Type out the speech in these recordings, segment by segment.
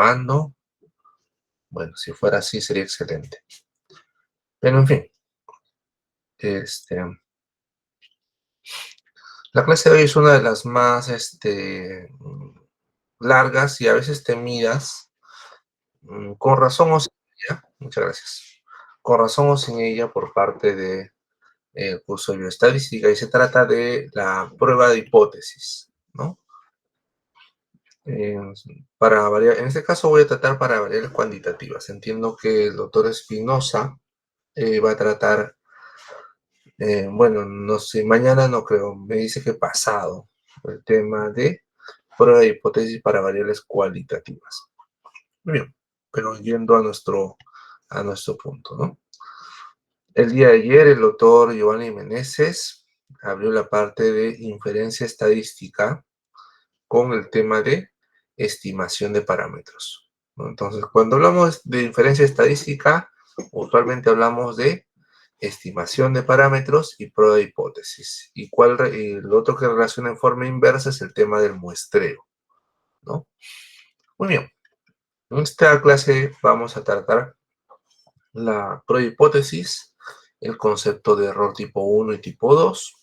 grabando. Bueno, si fuera así sería excelente. Pero en fin, la clase de hoy es una de las más largas y a veces temidas, con razón o sin ella. Muchas gracias. Con razón o sin ella por parte de curso de bioestadística, y se trata de la prueba de hipótesis, ¿no? Para en este caso voy a tratar para variables cuantitativas. Entiendo que el doctor Espinosa va a tratar, bueno, no sé, mañana no creo, me dice que pasado, el tema de prueba de hipótesis para variables cualitativas. Muy bien, pero yendo a nuestro punto, ¿no? El día de ayer el doctor Giovanni Meneses abrió la parte de inferencia estadística con el tema de estimación de parámetros, ¿no? Entonces, cuando hablamos de inferencia estadística, usualmente hablamos de estimación de parámetros y prueba de hipótesis. Y el otro que relaciona en forma inversa es el tema del muestreo, ¿no? Muy bien. En esta clase vamos a tratar la prueba de hipótesis, el concepto de error tipo 1 y tipo 2,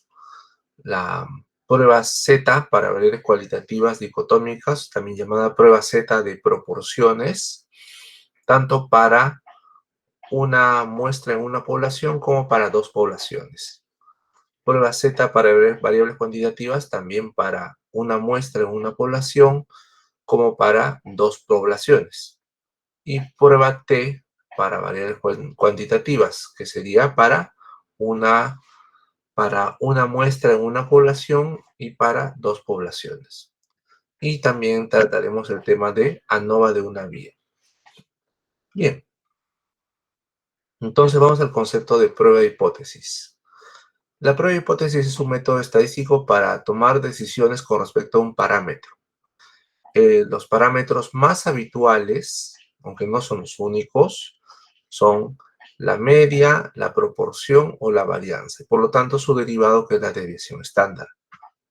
la prueba Z para variables cualitativas dicotómicas, también llamada prueba Z de proporciones, tanto para una muestra en una población como para dos poblaciones. Prueba Z para variables cuantitativas, también para una muestra en una población como para dos poblaciones. Y prueba T para variables cuantitativas, que sería para una muestra en una población y para dos poblaciones. Y también trataremos el tema de ANOVA de una vía. Bien. Entonces vamos al concepto de prueba de hipótesis. La prueba de hipótesis es un método estadístico para tomar decisiones con respecto a un parámetro. Los parámetros más habituales, aunque no son los únicos, son la media, la proporción o la varianza. Por lo tanto, su derivado que es la desviación estándar,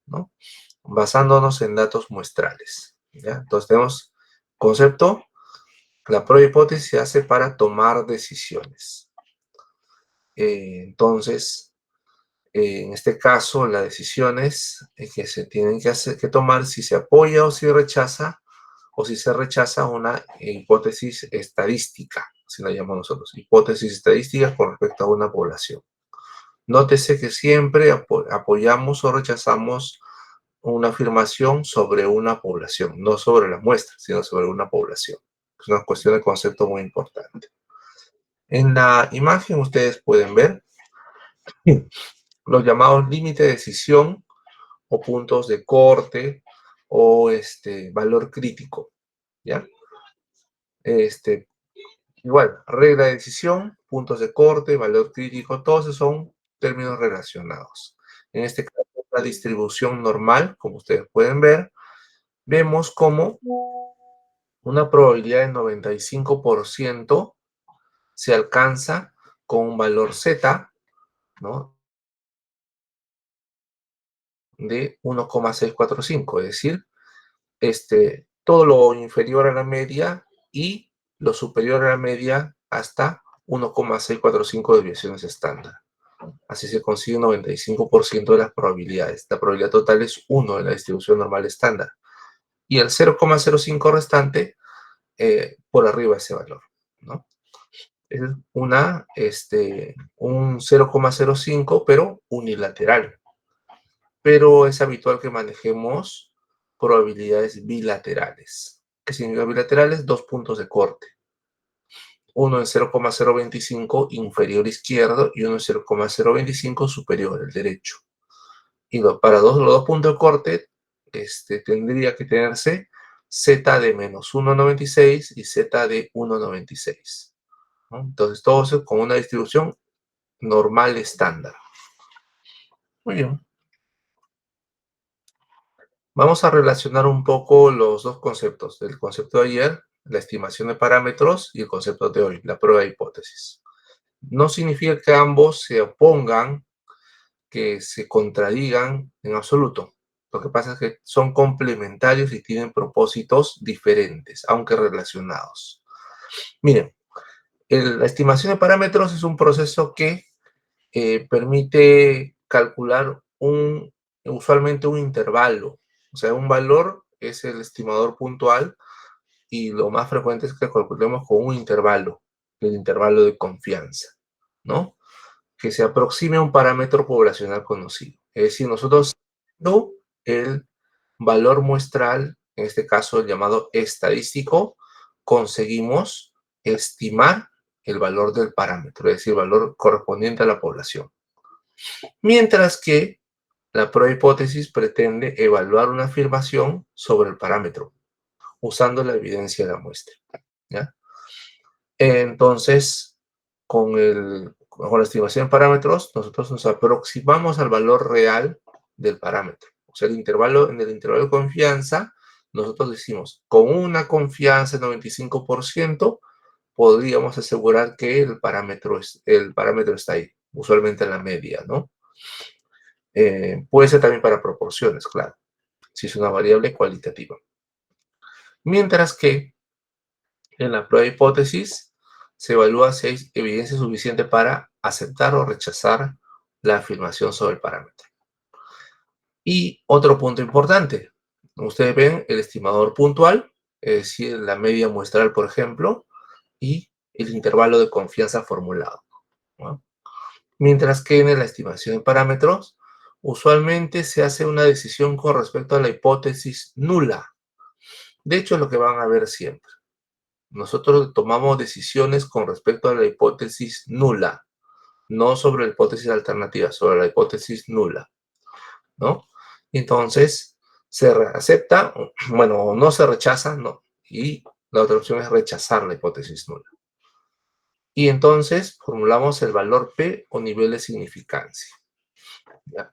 ¿no? Basándonos en datos muestrales, ¿ya? Entonces tenemos concepto, la prueba de hipótesis se hace para tomar decisiones. Entonces, en este caso, las decisiones que se tienen que tomar si se apoya o si rechaza, o si se rechaza una hipótesis estadística, así la llamamos nosotros, hipótesis estadística con respecto a una población. Nótese que siempre apoyamos o rechazamos una afirmación sobre una población, no sobre la muestra, sino sobre una población. Es una cuestión de concepto muy importante. En la imagen ustedes pueden ver los llamados límites de decisión o puntos de corte o valor crítico, ¿ya? Igual, regla de decisión, puntos de corte, valor crítico, todos esos son términos relacionados. En este caso, la distribución normal, como ustedes pueden ver, vemos como una probabilidad de 95% se alcanza con un valor Z, ¿no?, de 1,645, es decir, todo lo inferior a la media y lo superior a la media hasta 1,645 desviaciones estándar. Así se consigue un 95% de las probabilidades. La probabilidad total es 1 en la distribución normal estándar. Y el 0,05 restante por arriba de ese valor, ¿no? Es un 0,05, pero unilateral. Pero es habitual que manejemos probabilidades bilaterales. ¿Qué significa bilaterales? Dos puntos de corte. Uno en 0,025 inferior izquierdo y uno en 0,025 superior, el derecho. Y para los dos puntos de corte tendría que tenerse z de menos 1,96 y z de 1,96, ¿no? Entonces todo eso con una distribución normal estándar. Muy bien. Vamos a relacionar un poco los dos conceptos, el concepto de ayer, la estimación de parámetros, y el concepto de hoy, la prueba de hipótesis. No significa que ambos se opongan, que se contradigan en absoluto. Lo que pasa es que son complementarios y tienen propósitos diferentes, aunque relacionados. Miren, la estimación de parámetros es un proceso que permite calcular usualmente un intervalo. O sea, un valor es el estimador puntual y lo más frecuente es que calculemos con un intervalo, el intervalo de confianza, ¿no? Que se aproxime a un parámetro poblacional conocido. Es decir, nosotros, no, el valor muestral, en este caso el llamado estadístico, conseguimos estimar el valor del parámetro, es decir, el valor correspondiente a la población. Mientras que la prueba hipótesis pretende evaluar una afirmación sobre el parámetro, usando la evidencia de la muestra, ¿ya? Entonces, con la estimación de parámetros, nosotros nos aproximamos al valor real del parámetro. O sea, en el intervalo de confianza, nosotros decimos, con una confianza de 95%, podríamos asegurar que el parámetro está ahí, usualmente en la media, ¿no? Puede ser también para proporciones, claro, si es una variable cualitativa. Mientras que en la prueba de hipótesis se evalúa si hay evidencia suficiente para aceptar o rechazar la afirmación sobre el parámetro. Y otro punto importante, ustedes ven el estimador puntual, es decir, la media muestral, por ejemplo, y el intervalo de confianza formulado, ¿no? Mientras que en la estimación de parámetros, usualmente se hace una decisión con respecto a la hipótesis nula. De hecho, es lo que van a ver siempre. Nosotros tomamos decisiones con respecto a la hipótesis nula, no sobre la hipótesis alternativa, sobre la hipótesis nula, ¿no? Entonces, se acepta, bueno, no se rechaza, no, y la otra opción es rechazar la hipótesis nula. Y entonces formulamos el valor P o nivel de significancia, ¿ya?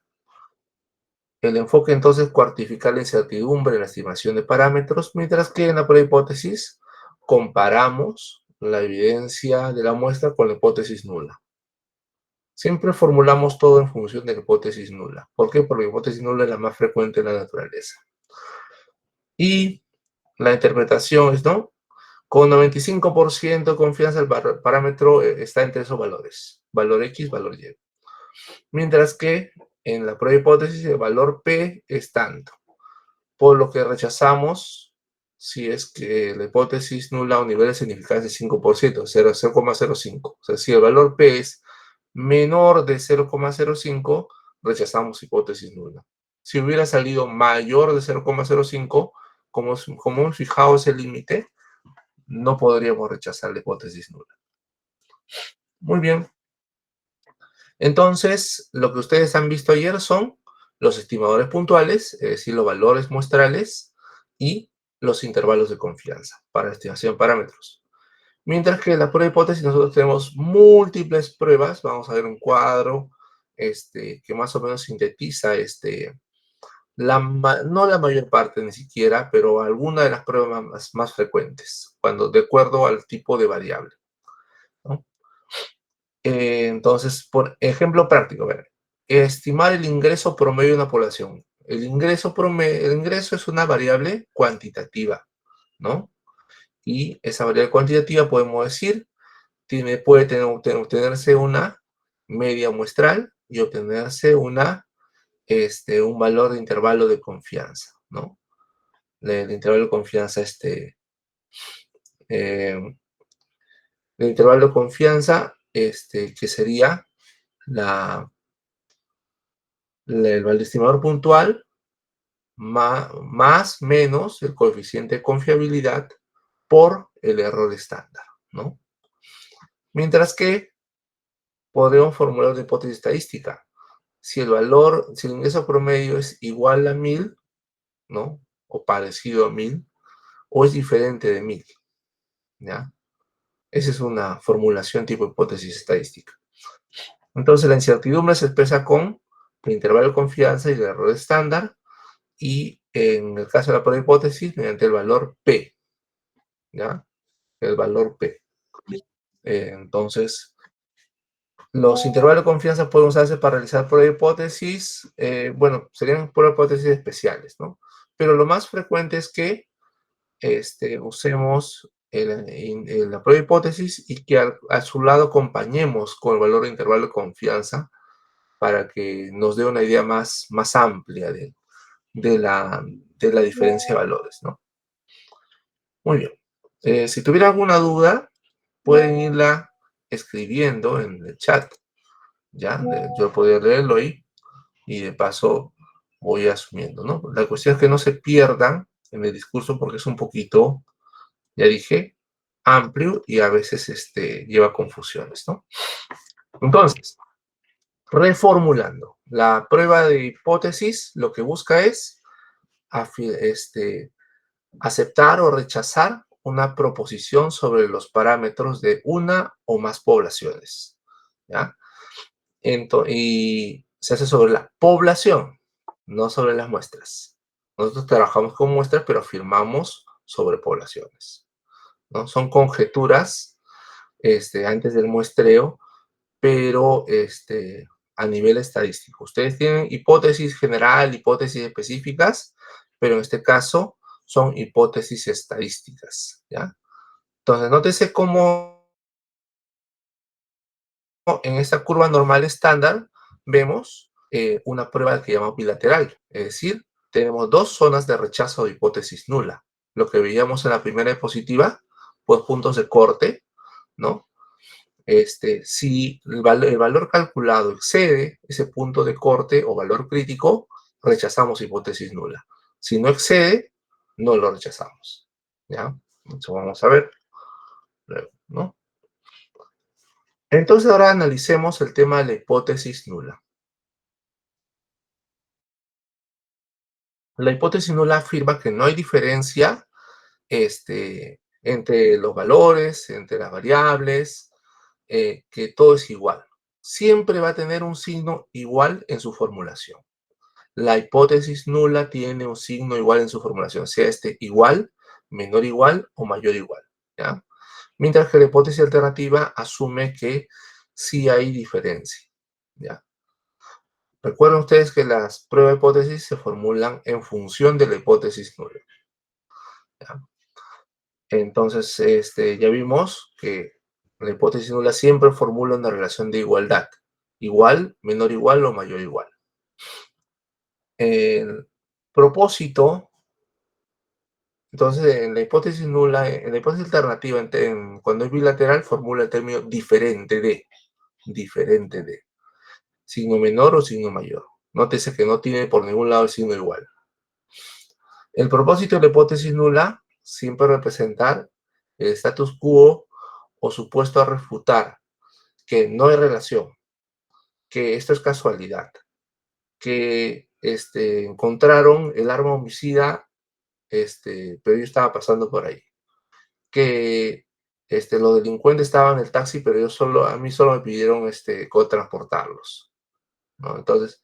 El enfoque entonces es cuantificar la incertidumbre en la estimación de parámetros, mientras que en la prueba hipótesis comparamos la evidencia de la muestra con la hipótesis nula. Siempre formulamos todo en función de la hipótesis nula. ¿Por qué? Porque la hipótesis nula es la más frecuente en la naturaleza. Y la interpretación es, ¿no? Con 95% de confianza el parámetro está entre esos valores. Valor X, valor Y. Mientras que en la prueba hipótesis el valor P es tanto. Por lo que rechazamos si es que la hipótesis nula o nivel de significancia es 5%, 0,05. O sea, si el valor P es menor de 0,05, rechazamos hipótesis nula. Si hubiera salido mayor de 0,05, como hemos fijado ese límite, no podríamos rechazar la hipótesis nula. Muy bien. Entonces, lo que ustedes han visto ayer son los estimadores puntuales, es decir, los valores muestrales y los intervalos de confianza para la estimación de parámetros. Mientras que en la prueba de hipótesis nosotros tenemos múltiples pruebas. Vamos a ver un cuadro que más o menos sintetiza no la mayor parte ni siquiera, pero alguna de las pruebas más frecuentes, de acuerdo al tipo de variable, ¿no? Entonces, por ejemplo práctico, a ver, estimar el ingreso promedio de una población. El ingreso es una variable cuantitativa, ¿no? Y esa variable cuantitativa podemos decir, puede obtenerse una media muestral y obtenerse un valor de intervalo de confianza, ¿no? El intervalo de confianza, eh, el intervalo de confianza, que sería el estimador puntual más menos el coeficiente de confiabilidad por el error estándar, ¿no? Mientras que podemos formular una hipótesis estadística. Si el ingreso promedio es igual a 1000, ¿no? O parecido a 1000, o es diferente de 1000, ¿ya? Esa es una formulación tipo hipótesis estadística. Entonces, la incertidumbre se expresa con el intervalo de confianza y el error estándar, y en el caso de la prueba de hipótesis, mediante el valor P, ¿ya? El valor P. Entonces, Los intervalos de confianza pueden usarse para realizar pruebas de hipótesis, bueno, serían pruebas de hipótesis especiales, ¿no? Pero lo más frecuente es que usemos la prueba de hipótesis y que a su lado acompañemos con el valor de intervalo de confianza para que nos dé una idea más amplia de la diferencia de valores, ¿no? Muy bien. Si tuviera alguna duda, pueden irla escribiendo en el chat, ¿ya? Yo podría leerlo ahí y de paso voy asumiendo, ¿no? La cuestión es que no se pierdan en el discurso porque es un poquito, ya dije, amplio y a veces lleva confusiones, ¿no? Entonces, reformulando, la prueba de hipótesis lo que busca es aceptar o rechazar una proposición sobre los parámetros de una o más poblaciones, ¿ya? Y se hace sobre la población, no sobre las muestras. Nosotros trabajamos con muestras, pero afirmamos sobre poblaciones, ¿no? Son conjeturas antes del muestreo, pero a nivel estadístico. Ustedes tienen hipótesis general, hipótesis específicas, pero en este caso son hipótesis estadísticas, ¿ya? Entonces, nótese cómo en esta curva normal estándar vemos una prueba que llamamos bilateral, es decir, tenemos dos zonas de rechazo de hipótesis nula. Lo que veíamos en la primera diapositiva, pues puntos de corte, ¿no? Si el valor calculado excede ese punto de corte o valor crítico, rechazamos hipótesis nula. Si no excede, no lo rechazamos. ¿Ya? Eso vamos a ver luego, ¿no? Entonces ahora analicemos el tema de la hipótesis nula. La hipótesis nula afirma que no hay diferencia entre los valores, entre las variables, que todo es igual. Siempre va a tener un signo igual en su formulación. La hipótesis nula tiene un signo igual en su formulación, sea igual, menor igual o mayor igual, ¿ya? Mientras que la hipótesis alternativa asume que sí hay diferencia, ¿ya? Recuerden ustedes que las pruebas de hipótesis se formulan en función de la hipótesis nula, ¿ya? Entonces, ya vimos que la hipótesis nula siempre formula una relación de igualdad, igual, menor igual o mayor igual. El propósito, entonces, en la hipótesis nula, en la hipótesis alternativa, cuando es bilateral, formula el término diferente de, signo menor o signo mayor. Nótese que no tiene por ningún lado el signo igual. El propósito de la hipótesis nula siempre representar el status quo o supuesto a refutar que no hay relación, que esto es casualidad, que encontraron el arma homicida, pero yo estaba pasando por ahí, que los delincuentes estaban en el taxi, pero a mí solo me pidieron transportarlos, ¿no? Entonces,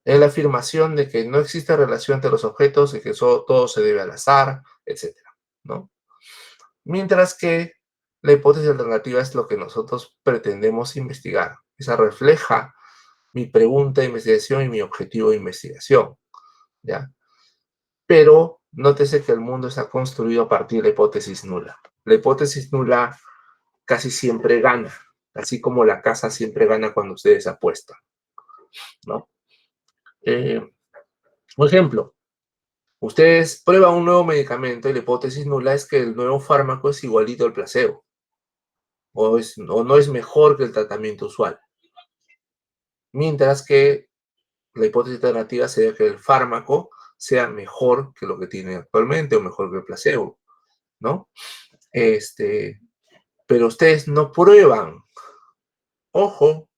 es la afirmación de que no existe relación entre los objetos y que todo se debe al azar, etcétera, ¿no? Mientras que la hipótesis alternativa es lo que nosotros pretendemos investigar. Esa refleja mi pregunta de investigación y mi objetivo de investigación, ¿ya? Pero nótese que el mundo está construido a partir de la hipótesis nula. La hipótesis nula casi siempre gana, así como la casa siempre gana cuando ustedes apuestan, ¿no? Eh, por ejemplo, ustedes prueban un nuevo medicamento y la hipótesis nula es que el nuevo fármaco es igualito al placebo, o no es mejor que el tratamiento usual. Mientras que la hipótesis alternativa sería que el fármaco sea mejor que lo que tiene actualmente o mejor que el placebo, ¿no? Pero ustedes no prueban, ojo,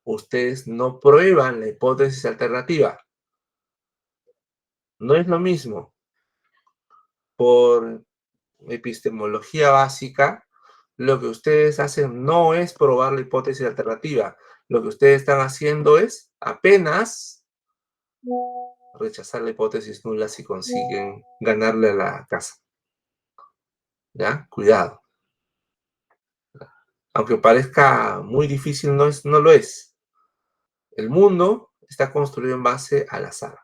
ustedes no prueban la hipótesis alternativa. No es lo mismo. Por epistemología básica, lo que ustedes hacen no es probar la hipótesis alternativa. Lo que ustedes están haciendo es apenas rechazar la hipótesis nula si consiguen ganarle a la casa. ¿Ya? Cuidado. Aunque parezca muy difícil, no lo es. El mundo está construido en base al azar.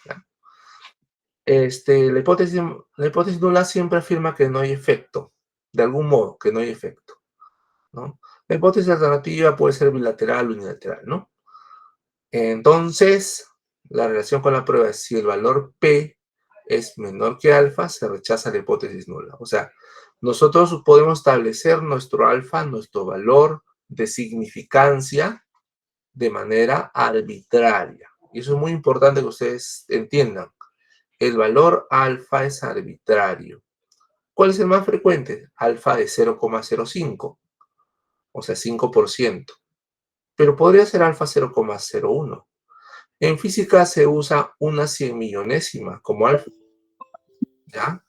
¿Ya? La hipótesis nula siempre afirma que no hay efecto, de algún modo, que no hay efecto, ¿no? La hipótesis alternativa puede ser bilateral o unilateral, ¿no? Entonces, la relación con la prueba es si el valor P es menor que alfa, se rechaza la hipótesis nula. O sea, nosotros podemos establecer nuestro alfa, nuestro valor de significancia de manera arbitraria. Y eso es muy importante que ustedes entiendan. El valor alfa es arbitrario. ¿Cuál es el más frecuente? Alfa de 0,05, o sea, 5%. Pero podría ser alfa 0,01. En física se usa una cien millonésima como alfa. ¿Ya?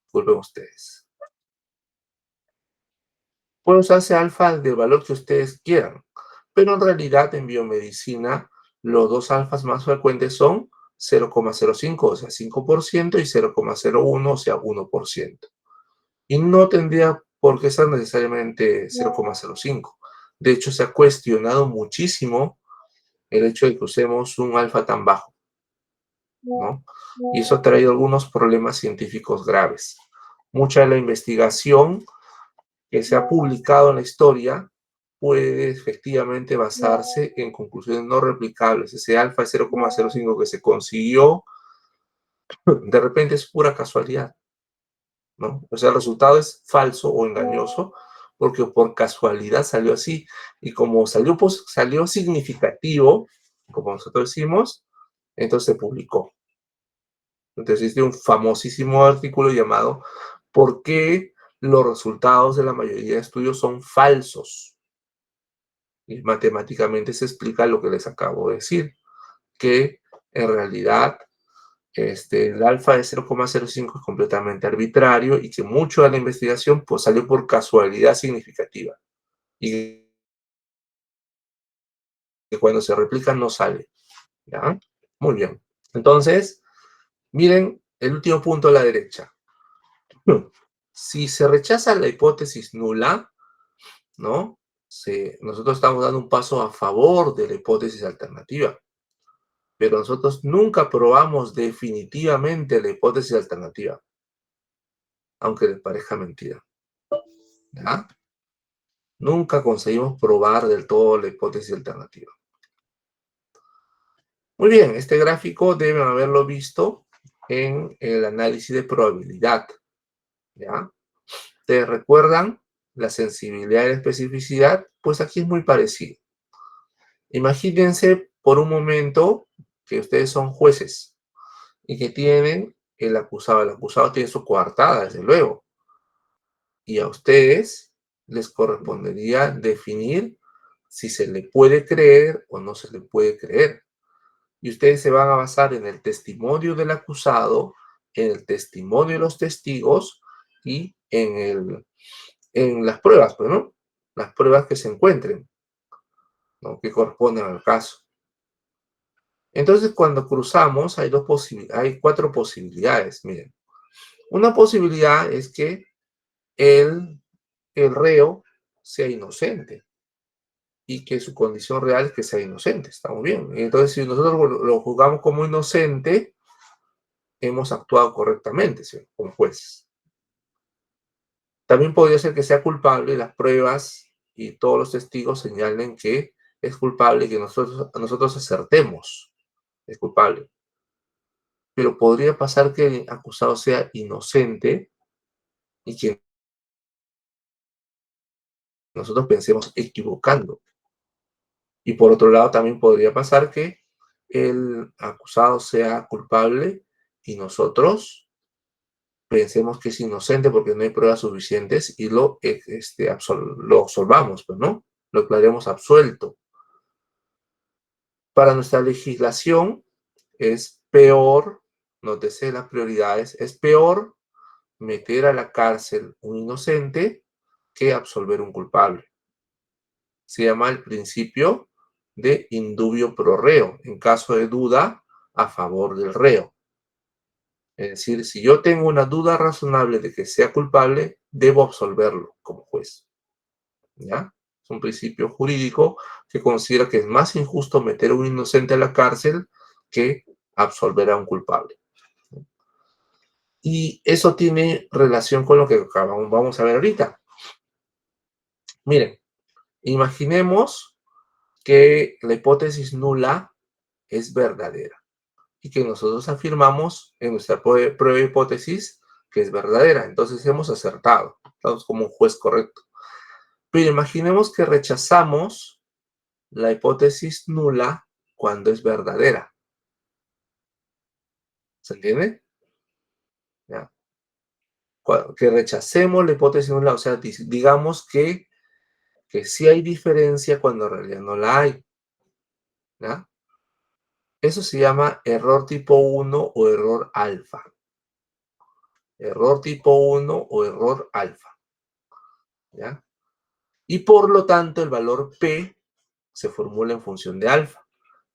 Disculpen ustedes. Puede usarse alfa del valor que ustedes quieran, pero en realidad en biomedicina los dos alfas más frecuentes son 0,05, o sea, 5%, y 0,01, o sea, 1%. Y no tendría por qué ser necesariamente 0,05. De hecho, se ha cuestionado muchísimo el hecho de que usemos un alfa tan bajo, ¿no? Y eso ha traído algunos problemas científicos graves. Mucha de la investigación que se ha publicado en la historia puede efectivamente basarse en conclusiones no replicables. Ese alfa de 0,05 que se consiguió, de repente es pura casualidad, ¿no? O sea, el resultado es falso o engañoso porque por casualidad salió así. Y como salió, pues, salió significativo, como nosotros decimos, entonces se publicó. Entonces existe un famosísimo artículo llamado ¿Por qué los resultados de la mayoría de estudios son falsos? Y matemáticamente se explica lo que les acabo de decir, que en realidad el alfa de 0,05 es completamente arbitrario y que mucho de la investigación pues, salió por casualidad significativa. Y que cuando se replica no sale. ¿Ya? Muy bien. Entonces, miren el último punto a la derecha. Si se rechaza la hipótesis nula, ¿no? Nosotros estamos dando un paso a favor de la hipótesis alternativa, pero nosotros nunca probamos definitivamente la hipótesis alternativa, aunque les parezca mentira, ¿ya? Nunca conseguimos probar del todo la hipótesis alternativa. Muy bien, este gráfico deben haberlo visto en el análisis de probabilidad, ¿ya? ¿Te recuerdan la sensibilidad y la especificidad? Pues aquí es muy parecido. Imagínense por un momento que ustedes son jueces y que tienen el acusado. El acusado tiene su coartada, desde luego. Y a ustedes les correspondería definir si se le puede creer o no se le puede creer. Y ustedes se van a basar en el testimonio del acusado, en el testimonio de los testigos y en las pruebas, pues, ¿no? Las pruebas que se encuentren, ¿no? Que corresponden al caso. Entonces, cuando cruzamos, hay cuatro posibilidades. Miren, una posibilidad es que el reo sea inocente y que su condición real es que sea inocente. Está muy bien. Entonces, si nosotros lo juzgamos como inocente, hemos actuado correctamente, ¿sí? Como jueces. También podría ser que sea culpable y las pruebas y todos los testigos señalen que es culpable y que nosotros acertemos. Es culpable. Pero podría pasar que el acusado sea inocente y que nosotros pensemos equivocando. Y por otro lado, también podría pasar que el acusado sea culpable y nosotros pensemos que es inocente porque no hay pruebas suficientes y lo absolvamos, pues, ¿no? Lo declaremos absuelto. Para nuestra legislación es peor, nótese las prioridades, es peor meter a la cárcel un inocente que absolver un culpable. Se llama el principio de indubio pro reo, en caso de duda a favor del reo. Es decir, si yo tengo una duda razonable de que sea culpable, debo absolverlo como juez. ¿ya? Es un principio jurídico que considera que es más injusto meter a un inocente a la cárcel que absolver a un culpable. Y eso tiene relación con lo que vamos a ver ahorita. Miren, imaginemos que la hipótesis nula es verdadera y que nosotros afirmamos en nuestra prueba hipótesis que es verdadera. Entonces hemos acertado, estamos como un juez correcto. Pero imaginemos que rechazamos la hipótesis nula cuando es verdadera. ¿Se entiende? ¿Ya? Que rechacemos la hipótesis nula, o sea, digamos que sí hay diferencia cuando en realidad no la hay. ¿Ya? Eso se llama error tipo 1 o error alfa. Error tipo 1 o error alfa. ¿Ya? Y por lo tanto, el valor P se formula en función de alfa.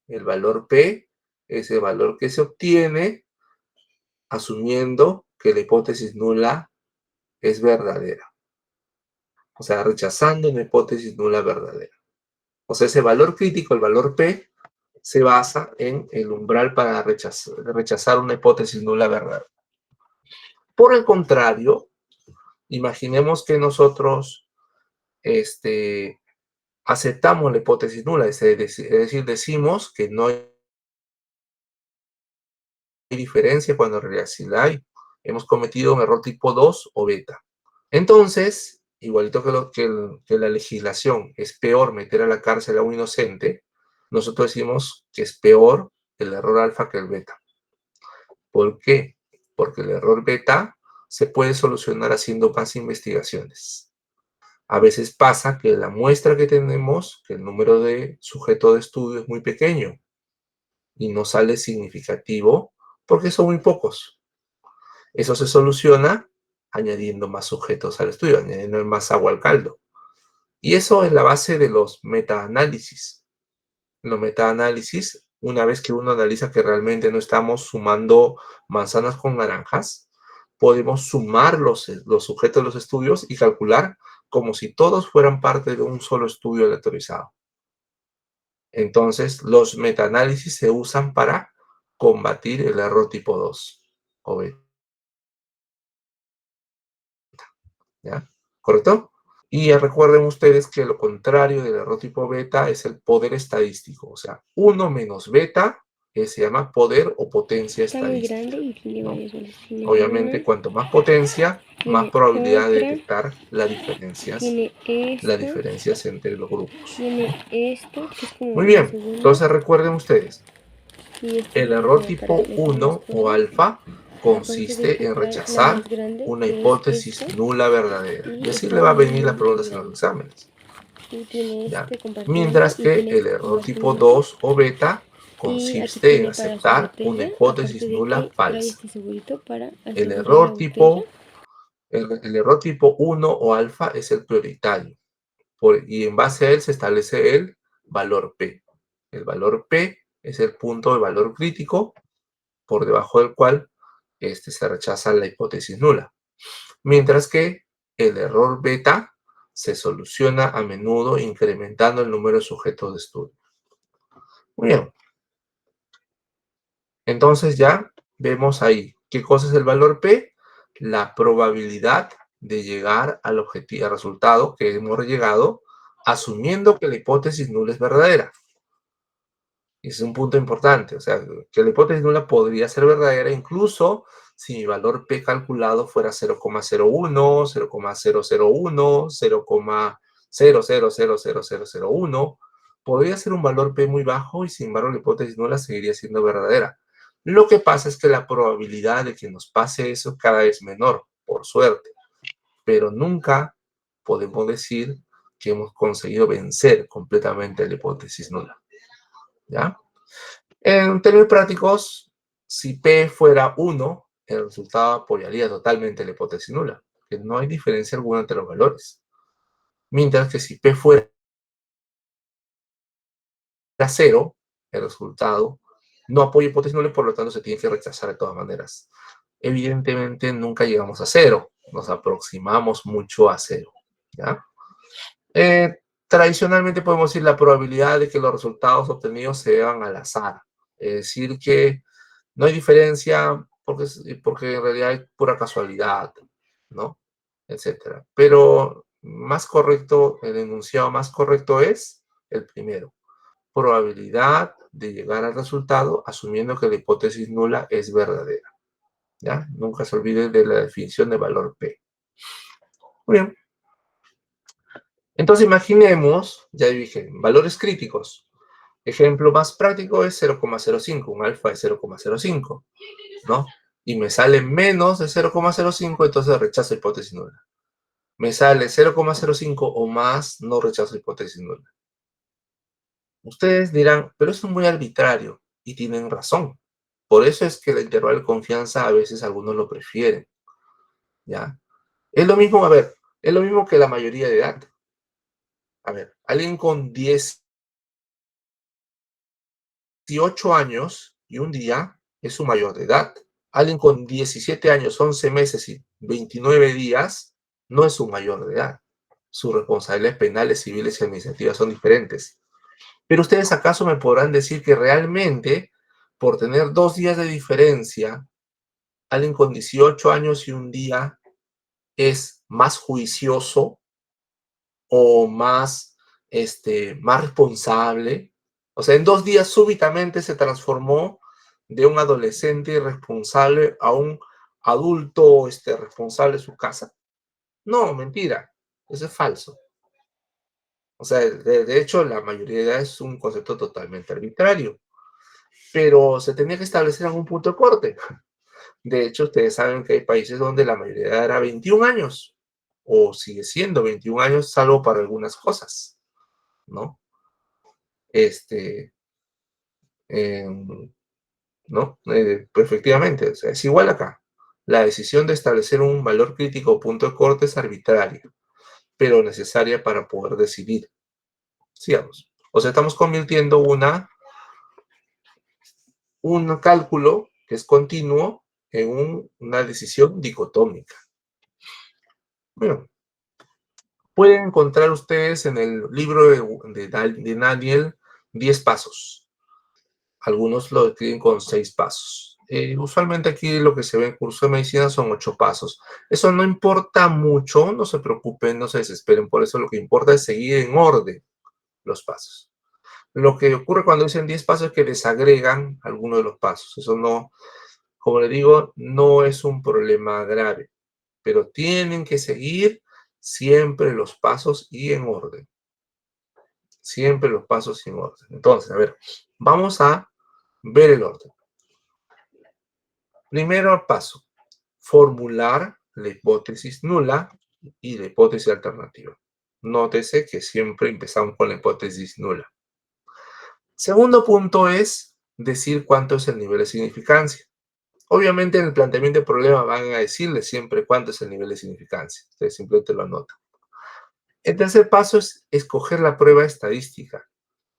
El valor P es el valor que se obtiene asumiendo que la hipótesis nula es verdadera. O sea, rechazando una hipótesis nula verdadera. O sea, ese valor crítico, el valor P, se basa en el umbral para rechazar una hipótesis nula verdadera. Por el contrario, imaginemos que nosotros aceptamos la hipótesis nula, es decir, decimos que no hay diferencia cuando en realidad sí la hay. Hemos cometido un error tipo 2 o beta. Entonces, igualito que la legislación es peor meter a la cárcel a un inocente, nosotros decimos que es peor el error alfa que el beta. ¿Por qué? Porque el error beta se puede solucionar haciendo más investigaciones. A veces pasa que la muestra que tenemos, que el número de sujetos de estudio es muy pequeño y no sale significativo porque son muy pocos. Eso se soluciona añadiendo más sujetos al estudio, añadiendo más agua al caldo. Y eso es la base de los metaanálisis. Los metaanálisis, una vez que uno analiza que realmente no estamos sumando manzanas con naranjas, podemos sumar los sujetos de los estudios y calcular como si todos fueran parte de un solo estudio aleatorizado. Entonces, los metaanálisis se usan para combatir el error tipo 2 o beta. ¿Ya? ¿Correcto? Y recuerden ustedes que lo contrario del error tipo beta es el poder estadístico. O sea, 1 menos beta se llama poder o potencia Está muy estadística. grande y tiene ¿No? varias olas. Tiene Obviamente, una, cuanto más potencia, más tiene probabilidad de otra, detectar las tiene esta, diferencias entre los grupos. tiene esta, que es como Muy la bien, segunda, entonces recuerden ustedes, y esta es el la error como para tipo meter las 1 o cosas. alfa Aparte de consiste que en la más rechazar grande una es esta, hipótesis nula verdadera. Y y así esta le va a es venir las muy preguntas en los grande. exámenes. Y tiene ¿Ya? este compartimento Mientras y que tiene el este error tipo compartimento. 2 o beta Y aquí consiste en tiene para su aceptar una botella, aparte hipótesis de que nula trae falsa. este segurito para El asegurar la error botella. tipo, el error tipo 1 o alfa es el prioritario. Y en base a él se establece el valor P. El valor P es el punto de valor crítico por debajo del cual se rechaza la hipótesis nula. Mientras que el error beta se soluciona a menudo incrementando el número de sujetos de estudio. Muy bien. Entonces ya vemos ahí qué cosa es el valor P, la probabilidad de llegar al objetivo, al resultado que hemos llegado, asumiendo que la hipótesis nula es verdadera. Y ese es un punto importante, o sea, que la hipótesis nula podría ser verdadera incluso si mi valor P calculado fuera 0,01, 0,001, 0,00000001. Podría ser un valor P muy bajo y sin embargo la hipótesis nula seguiría siendo verdadera. Lo que pasa es que la probabilidad de que nos pase eso cada vez menor, por suerte, pero nunca podemos decir que hemos conseguido vencer completamente la hipótesis nula. ¿Ya? En términos prácticos, si P fuera 1, el resultado apoyaría totalmente la hipótesis nula, que no hay diferencia alguna entre los valores. Mientras que si P fuera 0, el resultado no apoya hipótesis nula y por lo tanto se tiene que rechazar de todas maneras. Evidentemente nunca llegamos a 0, nos aproximamos mucho a 0. ¿Ya? Tradicionalmente podemos decir la probabilidad de que los resultados obtenidos se deban al azar. Es decir, que no hay diferencia porque en realidad hay pura casualidad, ¿no? Etcétera. Pero más correcto, el enunciado más correcto es el primero. Probabilidad de llegar al resultado asumiendo que la hipótesis nula es verdadera. ¿Ya? Nunca se olvide de la definición de valor P. Muy bien. Entonces imaginemos, ya dije, valores críticos. Ejemplo más práctico es 0,05, un alfa de 0,05, ¿no? Y me sale menos de 0,05, entonces rechazo hipótesis nula. Me sale 0,05 o más, no rechazo hipótesis nula. Ustedes dirán, pero eso es muy arbitrario, y tienen razón. Por eso es que el intervalo de confianza a veces algunos lo prefieren, ¿ya? Es lo mismo, a ver, es lo mismo que la mayoría de edad. A ver, alguien con 18 años y un día es su mayor de edad. Alguien con 17 años, 11 meses y 29 días no es un mayor de edad. Sus responsabilidades penales, civiles y administrativas son diferentes. Pero ustedes acaso me podrán decir que realmente, por tener 2 días de diferencia, alguien con 18 años y un día es más juicioso o más responsable. O sea, en 2 días súbitamente se transformó de un adolescente irresponsable a un adulto responsable de su casa. No, mentira. Eso es falso. O sea, de hecho, la mayoría de edad es un concepto totalmente arbitrario. Pero se tenía que establecer algún punto de corte. De hecho, ustedes saben que hay países donde la mayoría de edad era 21 años, o sigue siendo 21 años, salvo para algunas cosas, ¿no? Este, eh, ¿no? Pues efectivamente, o sea, es igual acá. La decisión de establecer un valor crítico o punto de corte es arbitraria, pero necesaria para poder decidir. Sigamos. O sea, estamos convirtiendo un cálculo que es continuo en una decisión dicotómica. Bueno, pueden encontrar ustedes en el libro de Daniel 10 pasos. Algunos lo describen con 6 pasos. Usualmente aquí lo que se ve en curso de medicina son 8 pasos. Eso no importa mucho, no se preocupen, no se desesperen por eso. Lo que importa es seguir en orden los pasos. Lo que ocurre cuando dicen 10 pasos es que desagregan alguno de los pasos. Eso no, como le digo, no es un problema grave, pero tienen que seguir siempre los pasos y en orden. Siempre los pasos y en orden. Entonces, a ver, vamos a ver el orden. Primero paso, formular la hipótesis nula y la hipótesis alternativa. Nótese que siempre empezamos con la hipótesis nula. Segundo punto es decir cuánto es el nivel de significancia. Obviamente en el planteamiento del problema van a decirle siempre cuánto es el nivel de significancia. Ustedes simplemente lo anotan. El tercer paso es escoger la prueba estadística.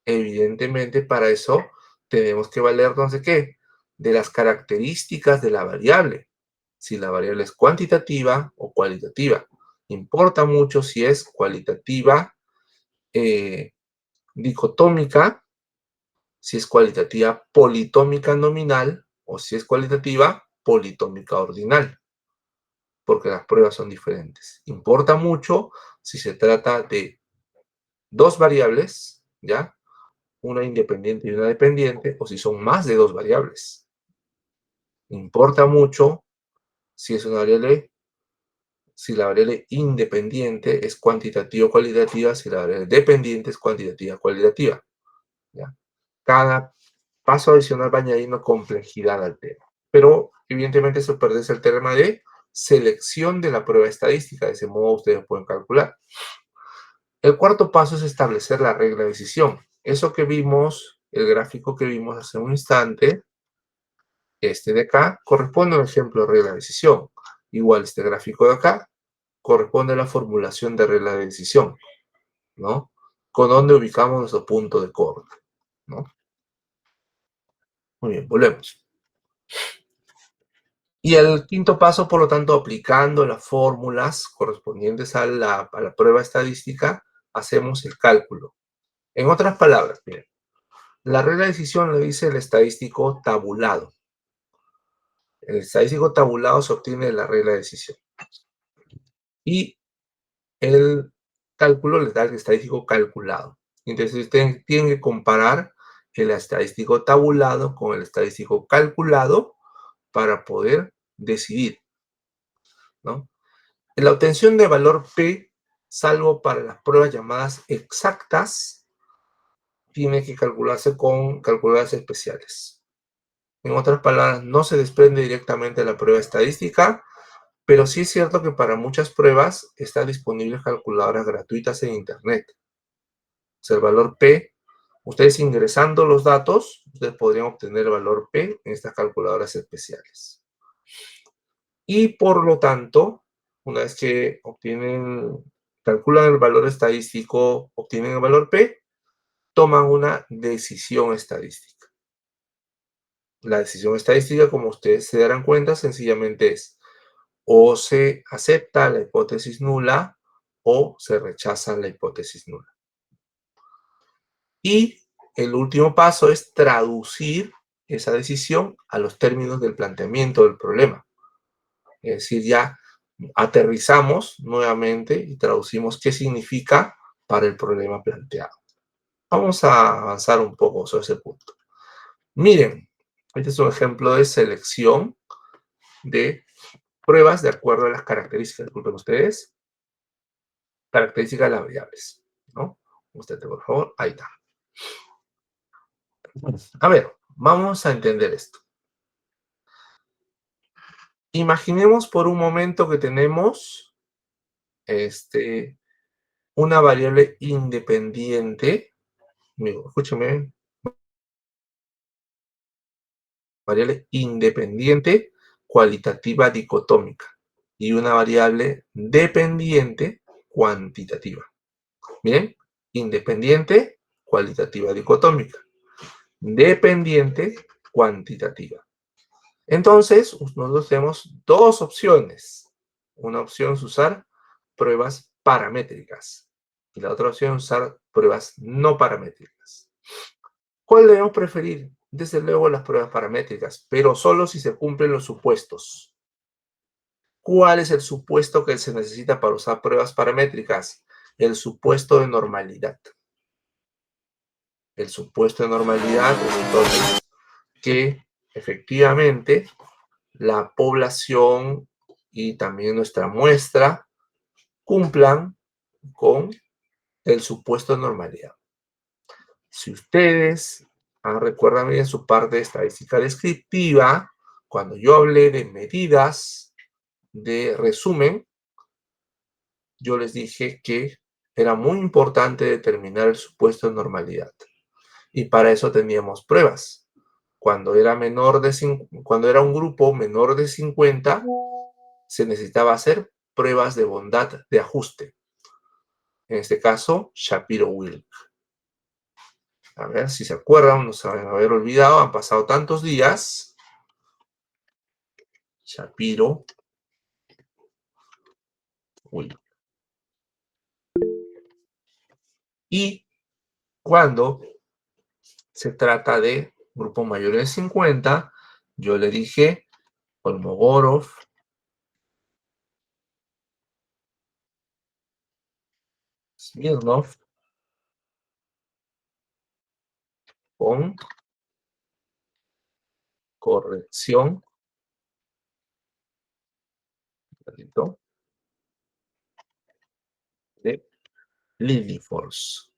Evidentemente para eso tenemos que valernos de ¿qué? De las características de la variable. Si la variable es cuantitativa o cualitativa. Importa mucho si es cualitativa dicotómica, si es cualitativa politómica nominal o si es cualitativa politómica ordinal, porque las pruebas son diferentes. Importa mucho si se trata de dos variables, ¿ya? Una independiente y una dependiente, o si son más de dos variables. Importa mucho si es una variable, si la variable independiente es cuantitativa o cualitativa, si la variable dependiente es cuantitativa o cualitativa. ¿Ya? Cada paso adicional va añadiendo complejidad al tema. Pero evidentemente eso pertenece al tema de selección de la prueba estadística. De ese modo ustedes pueden calcular. El cuarto paso es establecer la regla de decisión. Eso que vimos, el gráfico que vimos hace un instante, este de acá, corresponde a un ejemplo de regla de decisión. Igual este gráfico de acá corresponde a la formulación de regla de decisión, ¿no? Con donde ubicamos nuestro punto de corte, ¿no? Muy bien, volvemos. Y el quinto paso, por lo tanto, aplicando las fórmulas correspondientes a la prueba estadística, hacemos el cálculo. En otras palabras, miren, la regla de decisión lo dice el estadístico tabulado. El estadístico tabulado se obtiene de la regla de decisión. Y el cálculo les da el estadístico calculado. Entonces ustedes tienen que comparar el estadístico tabulado con el estadístico calculado para poder decidir, ¿no? En la obtención de valor P, salvo para las pruebas llamadas exactas, tiene que calcularse con calculadoras especiales. En otras palabras, no se desprende directamente de la prueba estadística, pero sí es cierto que para muchas pruebas están disponibles calculadoras gratuitas en Internet. O sea, el valor P, ustedes ingresando los datos, ustedes podrían obtener el valor P en estas calculadoras especiales. Y por lo tanto, una vez que calculan el valor estadístico, obtienen el valor P, toman una decisión estadística. La decisión estadística, como ustedes se darán cuenta, sencillamente es o se acepta la hipótesis nula o se rechaza la hipótesis nula. Y el último paso es traducir esa decisión a los términos del planteamiento del problema. Es decir, ya aterrizamos nuevamente y traducimos qué significa para el problema planteado. Vamos a avanzar un poco sobre ese punto. Miren, este es un ejemplo de selección de pruebas de acuerdo a las características, disculpen ustedes, características de las variables, ¿no? Usted, por favor, ahí está. A ver, vamos a entender esto. Imaginemos por un momento que tenemos una variable independiente, escúcheme, variable independiente cualitativa dicotómica y una variable dependiente cuantitativa. Bien, independiente cualitativa dicotómica, dependiente cuantitativa. Entonces, nosotros tenemos dos opciones. Una opción es usar pruebas paramétricas y la otra opción es usar pruebas no paramétricas. ¿Cuál debemos preferir? Desde luego las pruebas paramétricas, pero solo si se cumplen los supuestos. ¿Cuál es el supuesto que se necesita para usar pruebas paramétricas? El supuesto de normalidad. El supuesto de normalidad es entonces que efectivamente la población y también nuestra muestra cumplan con el supuesto de normalidad. Si ustedes recuerdan bien su parte de estadística descriptiva, cuando yo hablé de medidas de resumen, yo les dije que era muy importante determinar el supuesto de normalidad. Y para eso teníamos pruebas. Cuando era un grupo menor de 50, se necesitaba hacer pruebas de bondad de ajuste. En este caso, Shapiro-Wilk. A ver si se acuerdan, no se van a haber olvidado, han pasado tantos días. Shapiro-Wilk. Y cuando se trata de grupos mayores de 50, yo le dije Kolmogorov, Smirnov, con corrección de Lilliefors.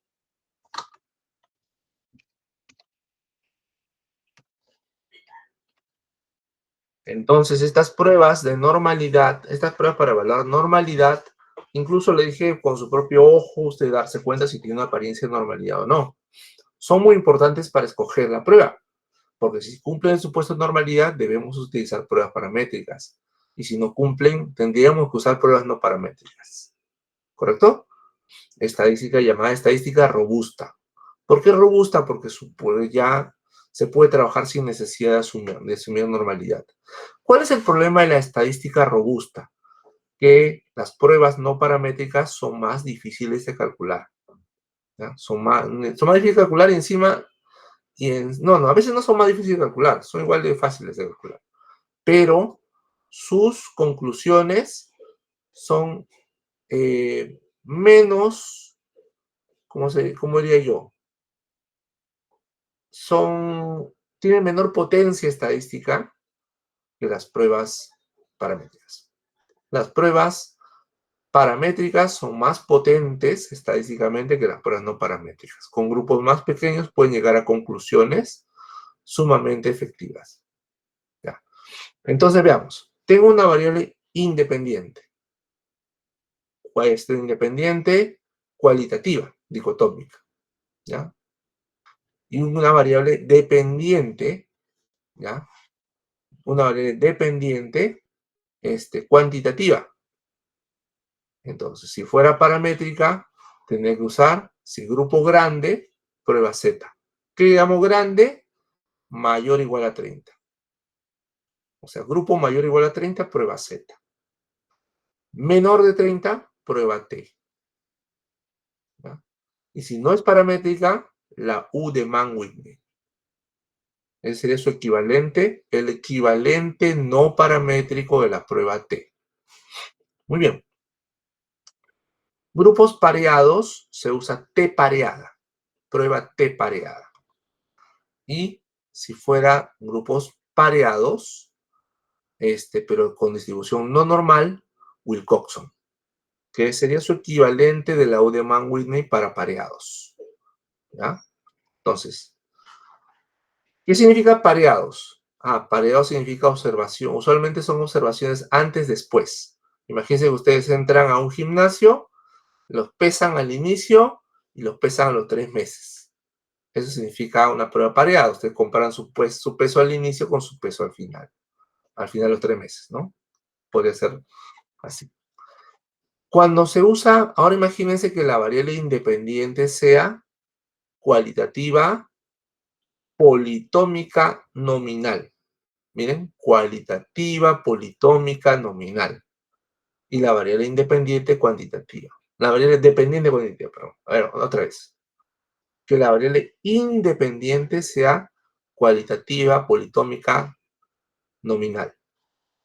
Entonces, estas pruebas de normalidad, estas pruebas para evaluar normalidad, incluso le dije con su propio ojo usted darse cuenta si tiene una apariencia de normalidad o no. Son muy importantes para escoger la prueba, porque si cumplen el supuesto de normalidad, debemos utilizar pruebas paramétricas. Y si no cumplen, tendríamos que usar pruebas no paramétricas. ¿Correcto? Estadística llamada estadística robusta. ¿Por qué robusta? Porque ya se puede trabajar sin necesidad de asumir normalidad. ¿Cuál es el problema de la estadística robusta? Que las pruebas no paramétricas son más difíciles de calcular. ¿ya? Son más difíciles de calcular y encima, no, a veces no son más difíciles de calcular, son igual de fáciles de calcular, pero sus conclusiones son menos, ¿cómo diría yo? Tienen menor potencia estadística que las pruebas paramétricas. Las pruebas paramétricas son más potentes estadísticamente que las pruebas no paramétricas. Con grupos más pequeños pueden llegar a conclusiones sumamente efectivas. ¿Ya? Entonces veamos, tengo una variable independiente. ¿Cuál es independiente? Cualitativa, dicotómica. ¿Ya? Y una variable dependiente, ¿ya? Una variable dependiente cuantitativa. Entonces, si fuera paramétrica, tendría que usar, si grupo grande, prueba Z. ¿Qué llamo grande? Mayor o igual a 30. O sea, grupo mayor o igual a 30, prueba Z. Menor de 30, prueba T. ¿Ya? Y si no es paramétrica, la U de Mann-Whitney. Ese sería su equivalente, el equivalente no paramétrico de la prueba T. Muy bien. Grupos pareados se usa T pareada, prueba T pareada. Y si fuera grupos pareados, pero con distribución no normal, Wilcoxon, que sería su equivalente de la U de Mann-Whitney para pareados. ¿Ya? Entonces, ¿qué significa pareados? Pareados significa observación. Usualmente son observaciones antes, después. Imagínense que ustedes entran a un gimnasio, los pesan al inicio y los pesan a los 3 meses. Eso significa una prueba pareada. Ustedes comparan su peso al inicio con su peso al final de los 3 meses, ¿no? Podría ser así. Cuando se usa, ahora imagínense que la variable independiente sea cualitativa politómica nominal. Miren, cualitativa politómica nominal. Y la variable independiente cuantitativa. La variable dependiente cuantitativa, perdón. A ver, otra vez. Que la variable independiente sea cualitativa politómica nominal.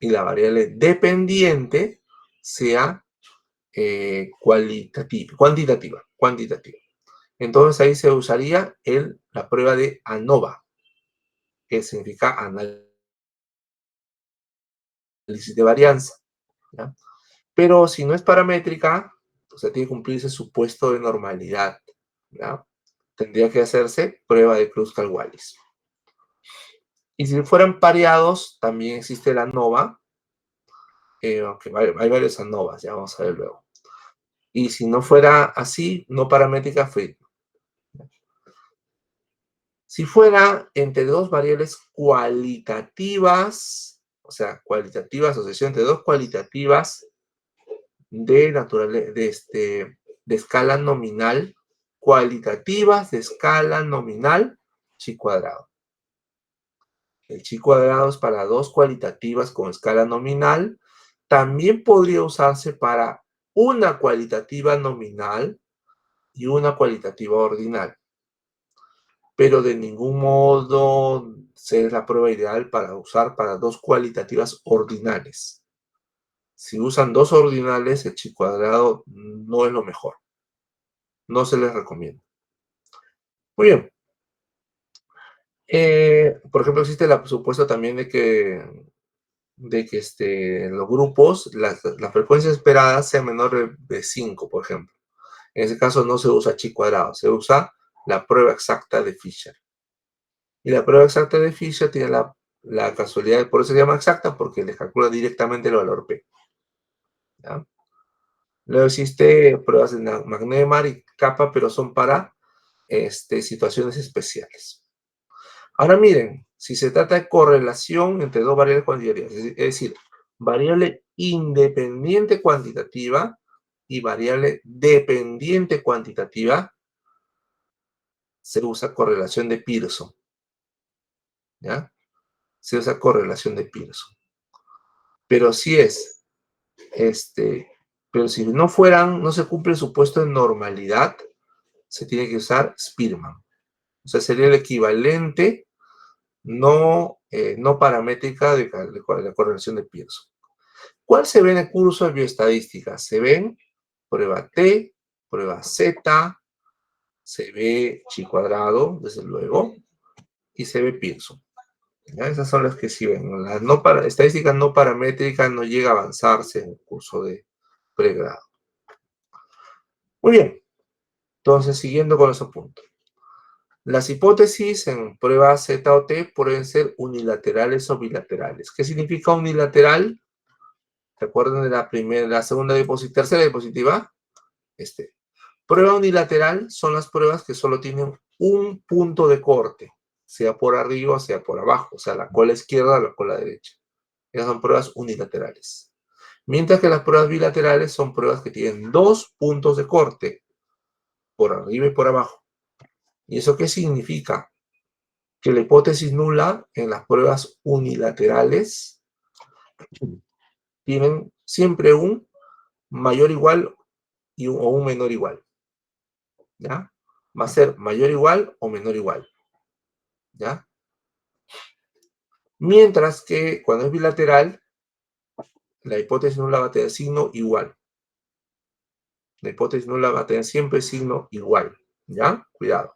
Y la variable dependiente sea cuantitativa. Entonces ahí se usaría la prueba de ANOVA, que significa análisis de varianza. ¿Ya? Pero si no es paramétrica, o sea, tiene que cumplirse su supuesto de normalidad. ¿Ya? Tendría que hacerse prueba de Kruskal-Wallis. Y si fueran pareados, también existe la ANOVA, aunque hay varios ANOVAs, ya vamos a ver luego. Y si no fuera así, no paramétrica, Friedman. Si fuera entre dos variables cualitativas, o sea, cualitativas, asociación entre dos cualitativas de escala nominal, cualitativas de escala nominal, chi cuadrado. El chi cuadrado es para dos cualitativas con escala nominal. También podría usarse para una cualitativa nominal y una cualitativa ordinal. Pero de ningún modo es la prueba ideal para usar para dos cualitativas ordinales. Si usan dos ordinales, el chi cuadrado no es lo mejor. No se les recomienda. Muy bien. Por ejemplo, existe el supuesto también de que en los grupos la frecuencia esperada sea menor de 5, por ejemplo. En ese caso no se usa chi cuadrado, se usa la prueba exacta de Fisher. Y la prueba exacta de Fisher tiene la casualidad, por eso se llama exacta, porque le calcula directamente el valor P. ¿Ya? Luego existe pruebas de McNemar y Kappa, pero son para situaciones especiales. Ahora miren, si se trata de correlación entre dos variables cuantitativas, es decir, variable independiente cuantitativa y variable dependiente cuantitativa, se usa correlación de Pearson. ¿Ya? Se usa correlación de Pearson. Pero si pero si no se cumple el supuesto de normalidad, se tiene que usar Spearman. O sea, sería el equivalente no paramétrica de la correlación de Pearson. ¿Cuál se ve en el curso de bioestadística? Se ven prueba T, prueba Z, se ve chi cuadrado, desde luego, y se ve Pearson. ¿Ya? Esas son las que sí ven. Las estadística no paramétrica no llega a avanzarse en el curso de pregrado. Muy bien. Entonces, siguiendo con esos puntos. Las hipótesis en prueba Z o T pueden ser unilaterales o bilaterales. ¿Qué significa unilateral? ¿Se acuerdan de la segunda diapositiva, tercera diapositiva? Prueba unilateral son las pruebas que solo tienen un punto de corte, sea por arriba o sea por abajo, o sea, la cola izquierda o la cola derecha. Esas son pruebas unilaterales. Mientras que las pruebas bilaterales son pruebas que tienen dos puntos de corte, por arriba y por abajo. ¿Y eso qué significa? Que la hipótesis nula en las pruebas unilaterales tienen siempre un mayor igual o un menor igual. ¿Ya? Va a ser mayor igual o menor igual. ¿Ya? Mientras que cuando es bilateral, la hipótesis nula va a tener signo igual. La hipótesis nula va a tener siempre signo igual. ¿Ya? Cuidado.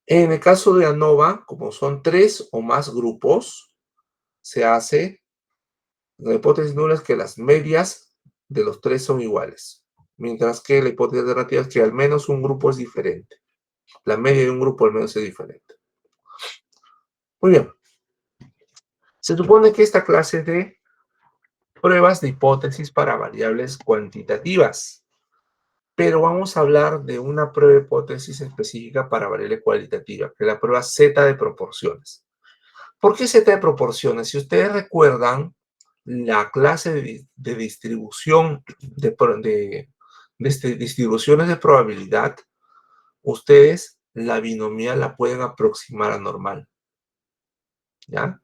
En el caso de ANOVA, como son 3 o más grupos, se hace, la hipótesis nula es que las medias de los 3 son iguales. Mientras que la hipótesis alternativa es que al menos un grupo es diferente. La media de un grupo al menos es diferente. Muy bien. Se supone que esta clase de pruebas de hipótesis para variables cuantitativas. Pero vamos a hablar de una prueba de hipótesis específica para variable cualitativa, que es la prueba Z de proporciones. ¿Por qué Z de proporciones? Si ustedes recuerdan, la clase de distribución de distribuciones de probabilidad, ustedes la binomial la pueden aproximar a normal. ¿Ya?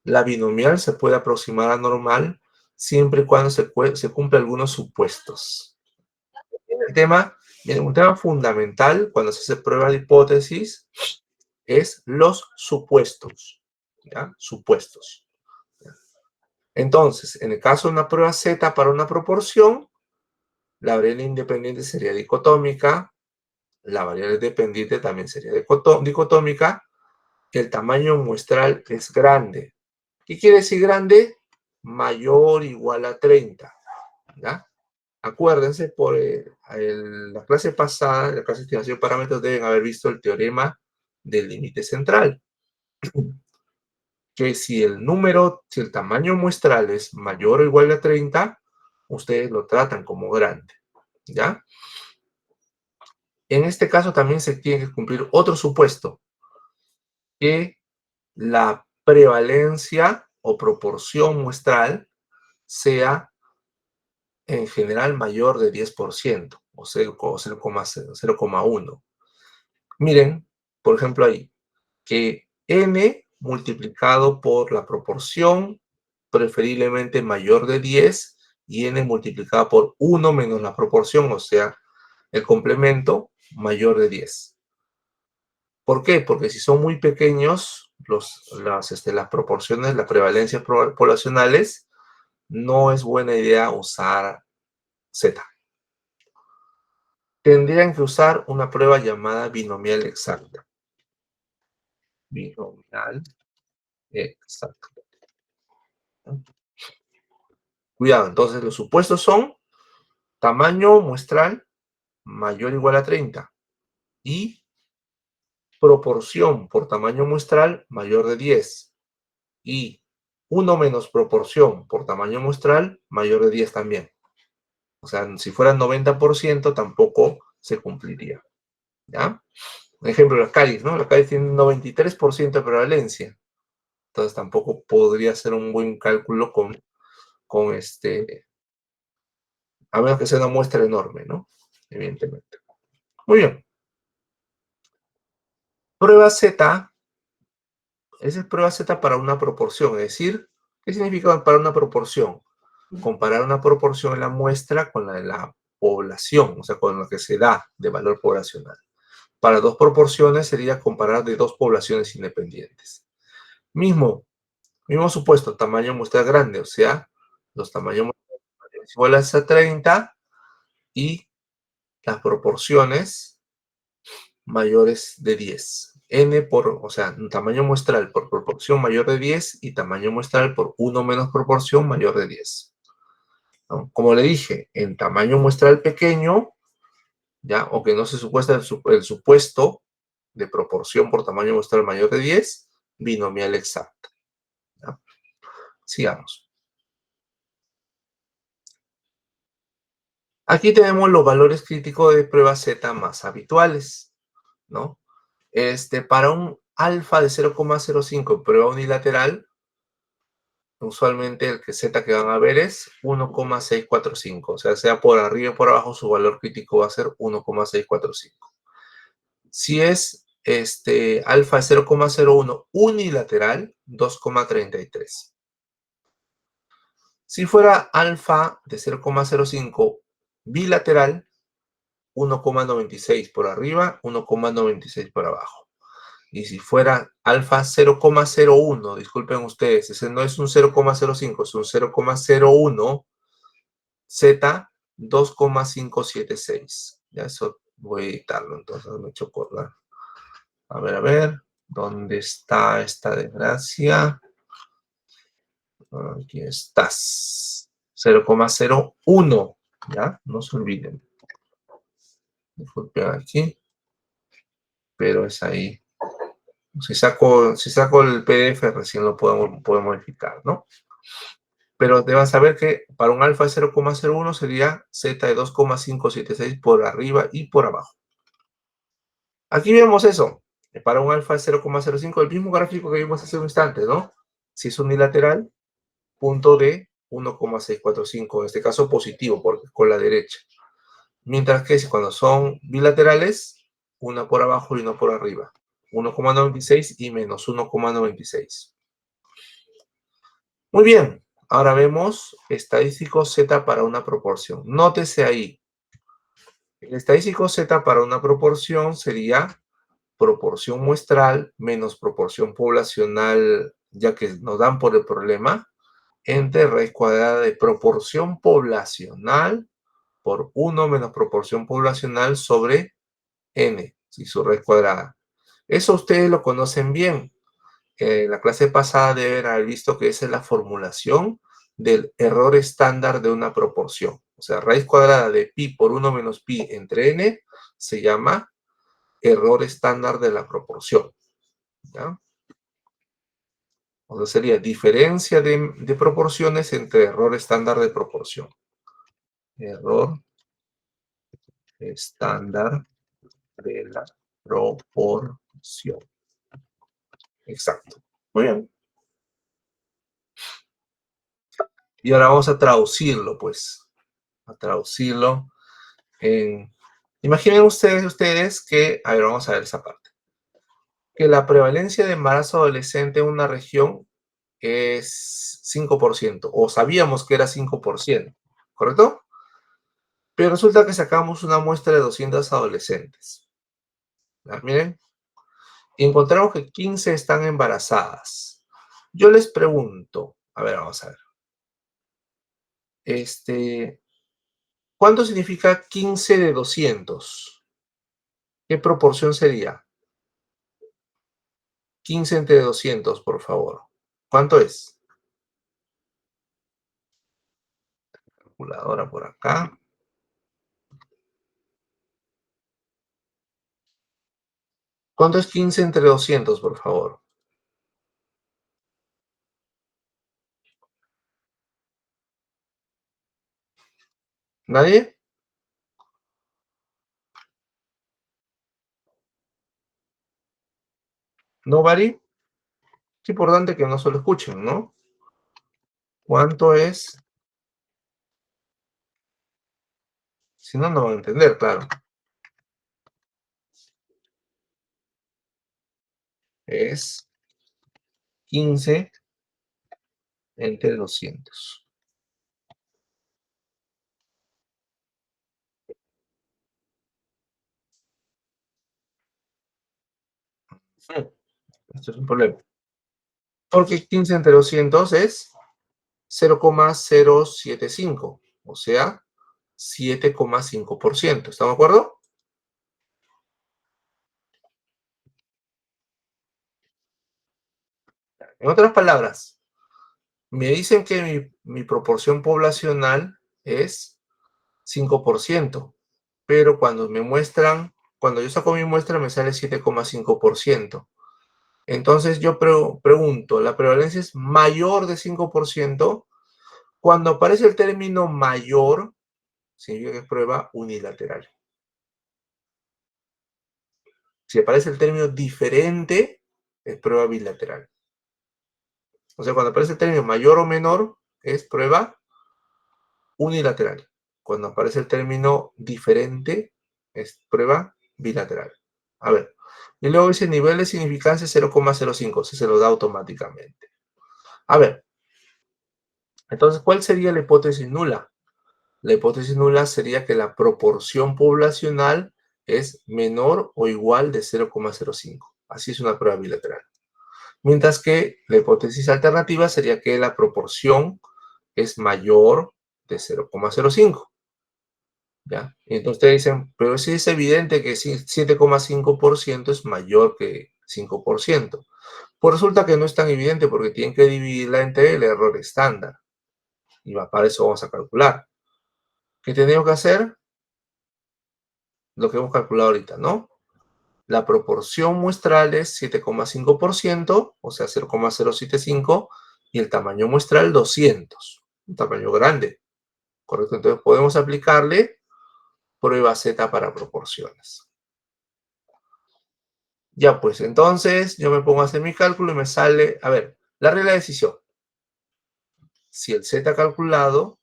La binomial se puede aproximar a normal siempre y cuando se cumplan algunos supuestos. Un tema fundamental cuando se hace prueba de hipótesis es los supuestos. ¿Ya? Supuestos. Entonces, en el caso de una prueba Z para una proporción, la variable independiente sería dicotómica, la variable dependiente también sería dicotómica, el tamaño muestral es grande. ¿Qué quiere decir grande? Mayor o igual a 30. ¿Ya? Acuérdense, por la clase pasada, la clase de estimación de parámetros, deben haber visto el teorema del límite central. Que si el tamaño muestral es mayor o igual a 30, ustedes lo tratan como grande. ¿Ya? En este caso también se tiene que cumplir otro supuesto, que la prevalencia o proporción muestral sea en general mayor de 10% o 0,1. Miren, por ejemplo ahí, que n multiplicado por la proporción preferiblemente mayor de 10 y n multiplicado por 1 menos la proporción, o sea, el complemento mayor de 10. ¿Por qué? Porque si son muy pequeños las proporciones, las prevalencias poblacionales, no es buena idea usar Z. Tendrían que usar una prueba llamada binomial exacta. Binomial exacta. Cuidado, entonces los supuestos son tamaño muestral mayor o igual a 30 y proporción por tamaño muestral mayor de 10 y 1 menos proporción por tamaño muestral mayor de 10 también. O sea, si fuera 90% tampoco se cumpliría. ¿Ya? Por ejemplo, las caries, ¿no? Las caries tienen 93% de prevalencia. Entonces tampoco podría ser un buen cálculo a menos que sea una muestra enorme, ¿no? Evidentemente. Muy bien. Prueba Z, esa es prueba Z para una proporción, es decir, ¿qué significa para una proporción? Comparar una proporción en la muestra con la de la población, o sea, con lo que se da de valor poblacional. Para dos proporciones sería comparar de dos poblaciones independientes. Mismo supuesto, tamaño muestral grande, o sea, los tamaños muestrales iguales a 30 y las proporciones mayores de 10. O sea, un tamaño muestral por proporción mayor de 10 y tamaño muestral por 1 menos proporción mayor de 10. ¿No? Como le dije, en tamaño muestral pequeño, ¿ya? O que no se supuesta el supuesto de proporción por tamaño muestral mayor de 10, binomial exacta. ¿Ya? Sigamos. Aquí tenemos los valores críticos de prueba Z más habituales, ¿no? Para un alfa de 0,05 en prueba unilateral, usualmente el que Z que van a ver es 1,645. O sea por arriba o por abajo, su valor crítico va a ser 1,645. Si es alfa de 0,01 unilateral, 2,33. Si fuera alfa de 0,05 bilateral, 1,96 por arriba, 1,96 por abajo. Y si fuera alfa 0,01, disculpen ustedes, ese no es un 0,05, es un 0,01, Z 2,576. Ya eso voy a editarlo, entonces me he hecho acordar. A ver, ¿dónde está esta desgracia? Aquí estás. 0,01, ¿ya? No se olviden. Disculpen aquí, pero es ahí. Si saco el PDF, recién lo puedo modificar, ¿no? Pero debas saber que para un alfa de 0,01 sería Z de 2,576 por arriba y por abajo. Aquí vemos eso. Para un alfa de 0,05, el mismo gráfico que vimos hace un instante, ¿no? Si es unilateral, punto de 1,645, en este caso positivo, porque con la derecha. Mientras que cuando son bilaterales, una por abajo y una por arriba. 1,96 y menos 1,96. Muy bien, ahora vemos estadístico Z para una proporción. Nótese ahí, el estadístico Z para una proporción sería proporción muestral menos proporción poblacional, ya que nos dan por el problema, entre raíz cuadrada de proporción poblacional por 1 menos proporción poblacional sobre n, y su raíz cuadrada. Eso ustedes lo conocen bien. En la clase pasada deben haber visto que esa es la formulación del error estándar de una proporción. O sea, raíz cuadrada de pi por 1 menos pi entre n se llama error estándar de la proporción. ¿Ya? O sea, sería diferencia de proporciones entre error estándar de proporción. Error estándar de la proporción. Exacto. Muy bien. Y ahora vamos a traducirlo, pues. A traducirlo en... Imaginen ustedes que... A ver, vamos a ver esa parte. Que la prevalencia de embarazo adolescente en una región es 5%. O sabíamos que era 5%. ¿Correcto? Pero resulta que sacamos una muestra de 200 adolescentes. ¿Ya? Miren. Y encontramos que 15 están embarazadas. Yo les pregunto... A ver, vamos a ver. ¿Cuánto significa 15 de 200? ¿Qué proporción sería? 15 entre 200, por favor. ¿Cuánto es? Calculadora por acá. ¿Cuánto es 15 entre 200, por favor? ¿Nadie? ¿Nobody? Es importante que no solo escuchen, ¿no? ¿Cuánto es? Si no, no van a entender, claro. Es 15 entre 200. Esto es un problema. Porque 15 entre 200 es 0,075, o sea, 7,5%. ¿Estamos de acuerdo? En otras palabras, me dicen que mi proporción poblacional es 5%, pero cuando yo saco mi muestra me sale 7,5%. Entonces yo pregunto, ¿la prevalencia es mayor de 5%? Cuando aparece el término mayor, significa que es prueba unilateral. Si aparece el término diferente, es prueba bilateral. O sea, cuando aparece el término mayor o menor, es prueba unilateral. Cuando aparece el término diferente, es prueba bilateral. A ver, y luego dice nivel de significancia 0,05, se lo da automáticamente. A ver, entonces, ¿cuál sería la hipótesis nula? La hipótesis nula sería que la proporción poblacional es menor o igual de 0,05. Así es una prueba bilateral. Mientras que la hipótesis alternativa sería que la proporción es mayor de 0,05. ¿Ya? Y entonces ustedes dicen, pero sí es evidente que 7,5% es mayor que 5%. Pues resulta que no es tan evidente porque tienen que dividirla entre el error estándar. Y para eso vamos a calcular. ¿Qué tenemos que hacer? Lo que hemos calculado ahorita, ¿no? La proporción muestral es 7,5%, o sea, 0,075, y el tamaño muestral 200, un tamaño grande, ¿correcto? Entonces podemos aplicarle prueba Z para proporciones. Ya pues, entonces yo me pongo a hacer mi cálculo y me sale, a ver, la regla de decisión. Si el Z calculado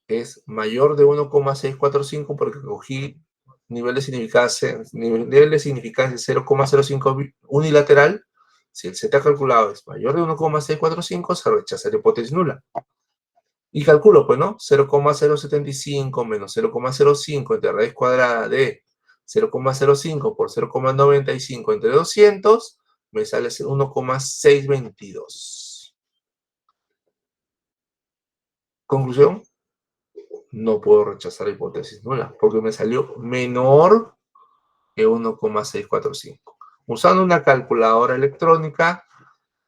es mayor de 1,645 porque cogí nivel de significancia 0,05 unilateral, si el Z calculado es mayor de 1,645, se rechaza la hipótesis nula. Y calculo, pues, ¿no? 0,075 menos 0,05 entre raíz cuadrada de 0,05 por 0,95 entre 200, me sale 1,622. Conclusión, no puedo rechazar la hipótesis nula, porque me salió menor que 1,645. Usando una calculadora electrónica,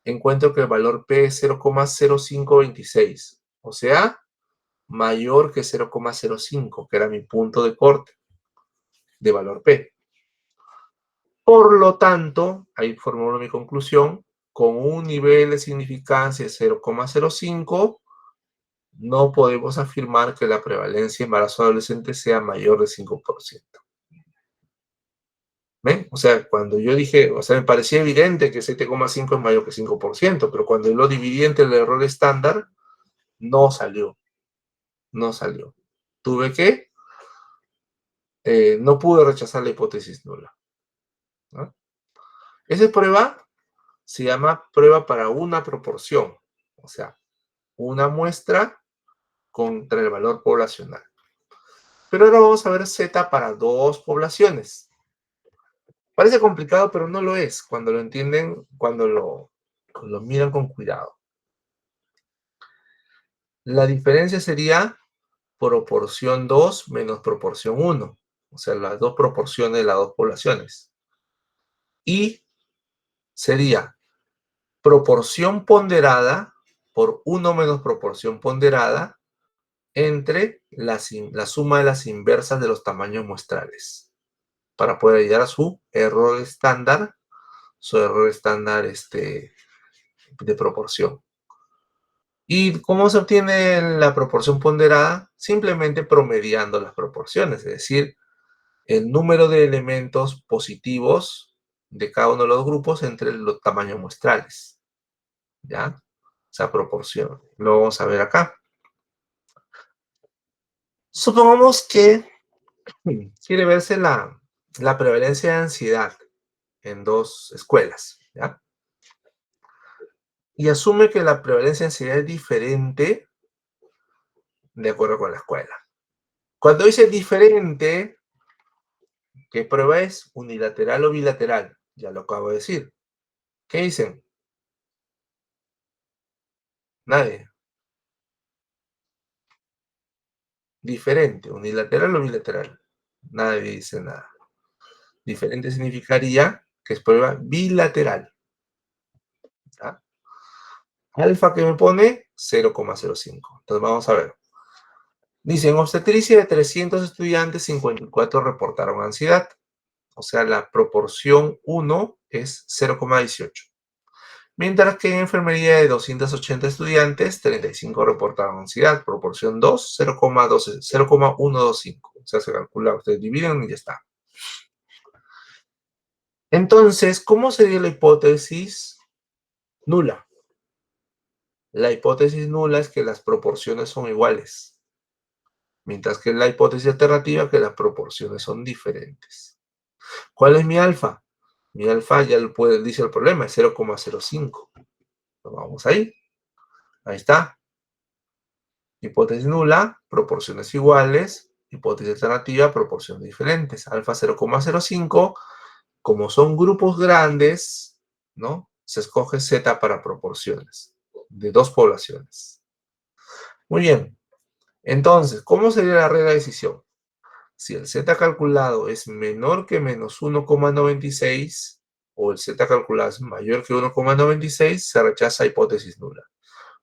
encuentro que el valor P es 0,0526, o sea, mayor que 0,05, que era mi punto de corte de valor P. Por lo tanto, ahí formulo mi conclusión, con un nivel de significancia de 0,05, no podemos afirmar que la prevalencia de embarazo adolescente sea mayor de 5%. ¿Ven? O sea, cuando yo dije, o sea, me parecía evidente que 7,5 es mayor que 5%, pero cuando lo dividí entre el error estándar, no salió. No salió. Tuve que, no pude rechazar la hipótesis nula, ¿no? Esa prueba se llama prueba para una proporción, o sea, una muestra contra el valor poblacional. Pero ahora vamos a ver Z para dos poblaciones. Parece complicado, pero no lo es cuando lo entienden, cuando lo miran con cuidado. La diferencia sería proporción 2 menos proporción 1, o sea, las dos proporciones de las dos poblaciones. Y sería proporción ponderada por 1 menos proporción ponderada entre la suma de las inversas de los tamaños muestrales, para poder llegar a su error estándar de proporción. ¿Y cómo se obtiene la proporción ponderada? Simplemente promediando las proporciones, es decir, el número de elementos positivos de cada uno de los grupos entre los tamaños muestrales. ¿Ya? Esa proporción. Lo vamos a ver acá. Supongamos que quiere verse la prevalencia de ansiedad en dos escuelas. ¿Ya? Y asume que la prevalencia de ansiedad es diferente de acuerdo con la escuela. Cuando dice diferente, ¿qué prueba es? ¿Unilateral o bilateral? Ya lo acabo de decir. ¿Qué dicen? Nadie. Diferente, unilateral o bilateral. Nadie dice nada. Diferente significaría que es prueba bilateral. ¿Ya? Alfa que me pone 0,05. Entonces vamos a ver. Dice, en obstetricia de 300 estudiantes, 54 reportaron ansiedad. O sea, la proporción 1 es 0,18. Mientras que en enfermería de 280 estudiantes, 35 reportaron ansiedad. Proporción 2, 0,125. O sea, se calcula, ustedes dividen y ya está. Entonces, ¿cómo sería la hipótesis nula? La hipótesis nula es que las proporciones son iguales, mientras que la hipótesis alternativa que las proporciones son diferentes. ¿Cuál es mi alfa? Mi alfa ya lo dice el problema, es 0,05. Vamos ahí. Ahí está. Hipótesis nula, proporciones iguales. Hipótesis alternativa, proporciones diferentes. Alfa 0,05. Como son grupos grandes, ¿no? Se escoge Z para proporciones de dos poblaciones. Muy bien. Entonces, ¿cómo sería la regla de decisión? Si el Z calculado es menor que menos 1,96 o el Z calculado es mayor que 1,96, se rechaza hipótesis nula.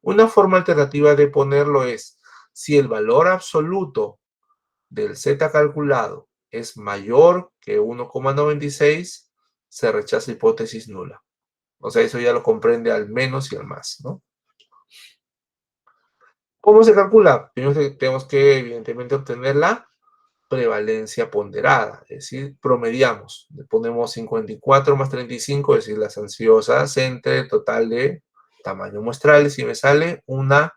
Una forma alternativa de ponerlo es, si el valor absoluto del Z calculado es mayor que 1,96, se rechaza hipótesis nula. O sea, eso ya lo comprende al menos y al más, ¿no? ¿Cómo se calcula? Primero tenemos que, evidentemente, obtener la prevalencia ponderada, es decir, promediamos. Le ponemos 54 más 35, es decir, las ansiosas entre el total de tamaño muestrales y me sale una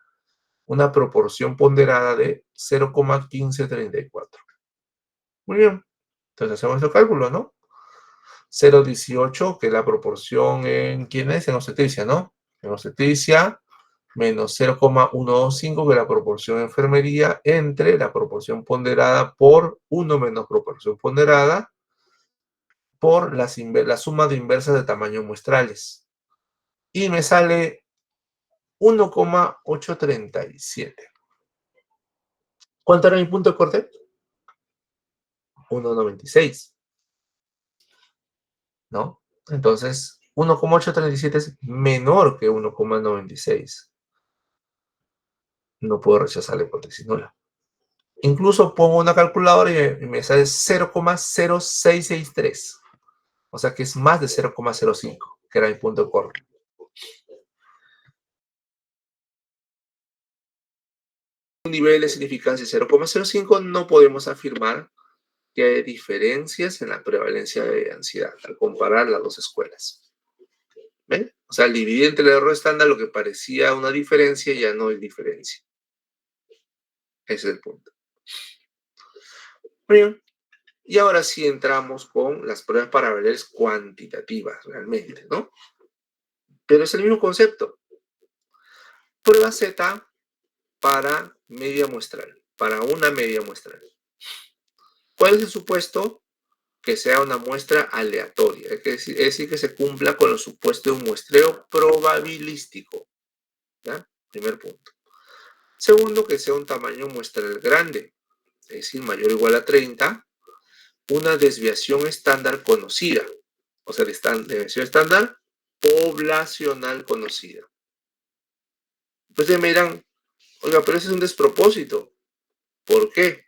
proporción ponderada de 0,1534. Muy bien, entonces hacemos el cálculo, ¿no? 0,18, que es la proporción en, ¿quién es? En obstetricia, ¿no? En obstetricia, menos 0,125, que es la proporción en enfermería, entre la proporción ponderada por 1 menos proporción ponderada, por la suma de inversas de tamaño muestrales. Y me sale 1,837. ¿Cuánto era mi punto de corte? 1,96, ¿no? Entonces, 1,837 es menor que 1,96. No puedo rechazar la hipótesis nula. Incluso pongo una calculadora y me sale 0,0663. O sea que es más de 0,05, que era mi punto de corte. Un nivel de significancia 0,05, no podemos afirmar que hay diferencias en la prevalencia de ansiedad al comparar las dos escuelas. ¿Ven? O sea, al dividir entre el error estándar, lo que parecía una diferencia ya no es diferencia. Ese es el punto. Bien. Y ahora sí entramos con las pruebas para variables cuantitativas, realmente, ¿no? Pero es el mismo concepto. Prueba Z para media muestral, para una media muestral. ¿Cuál es el supuesto? Que sea una muestra aleatoria, es decir, que se cumpla con los supuestos de un muestreo probabilístico. ¿Ya? Primer punto. Segundo, que sea un tamaño muestral grande, es decir, mayor o igual a 30, una desviación estándar conocida, o sea, desviación estándar poblacional conocida. Pues me dirán, oiga, pero ese es un despropósito. ¿Por qué?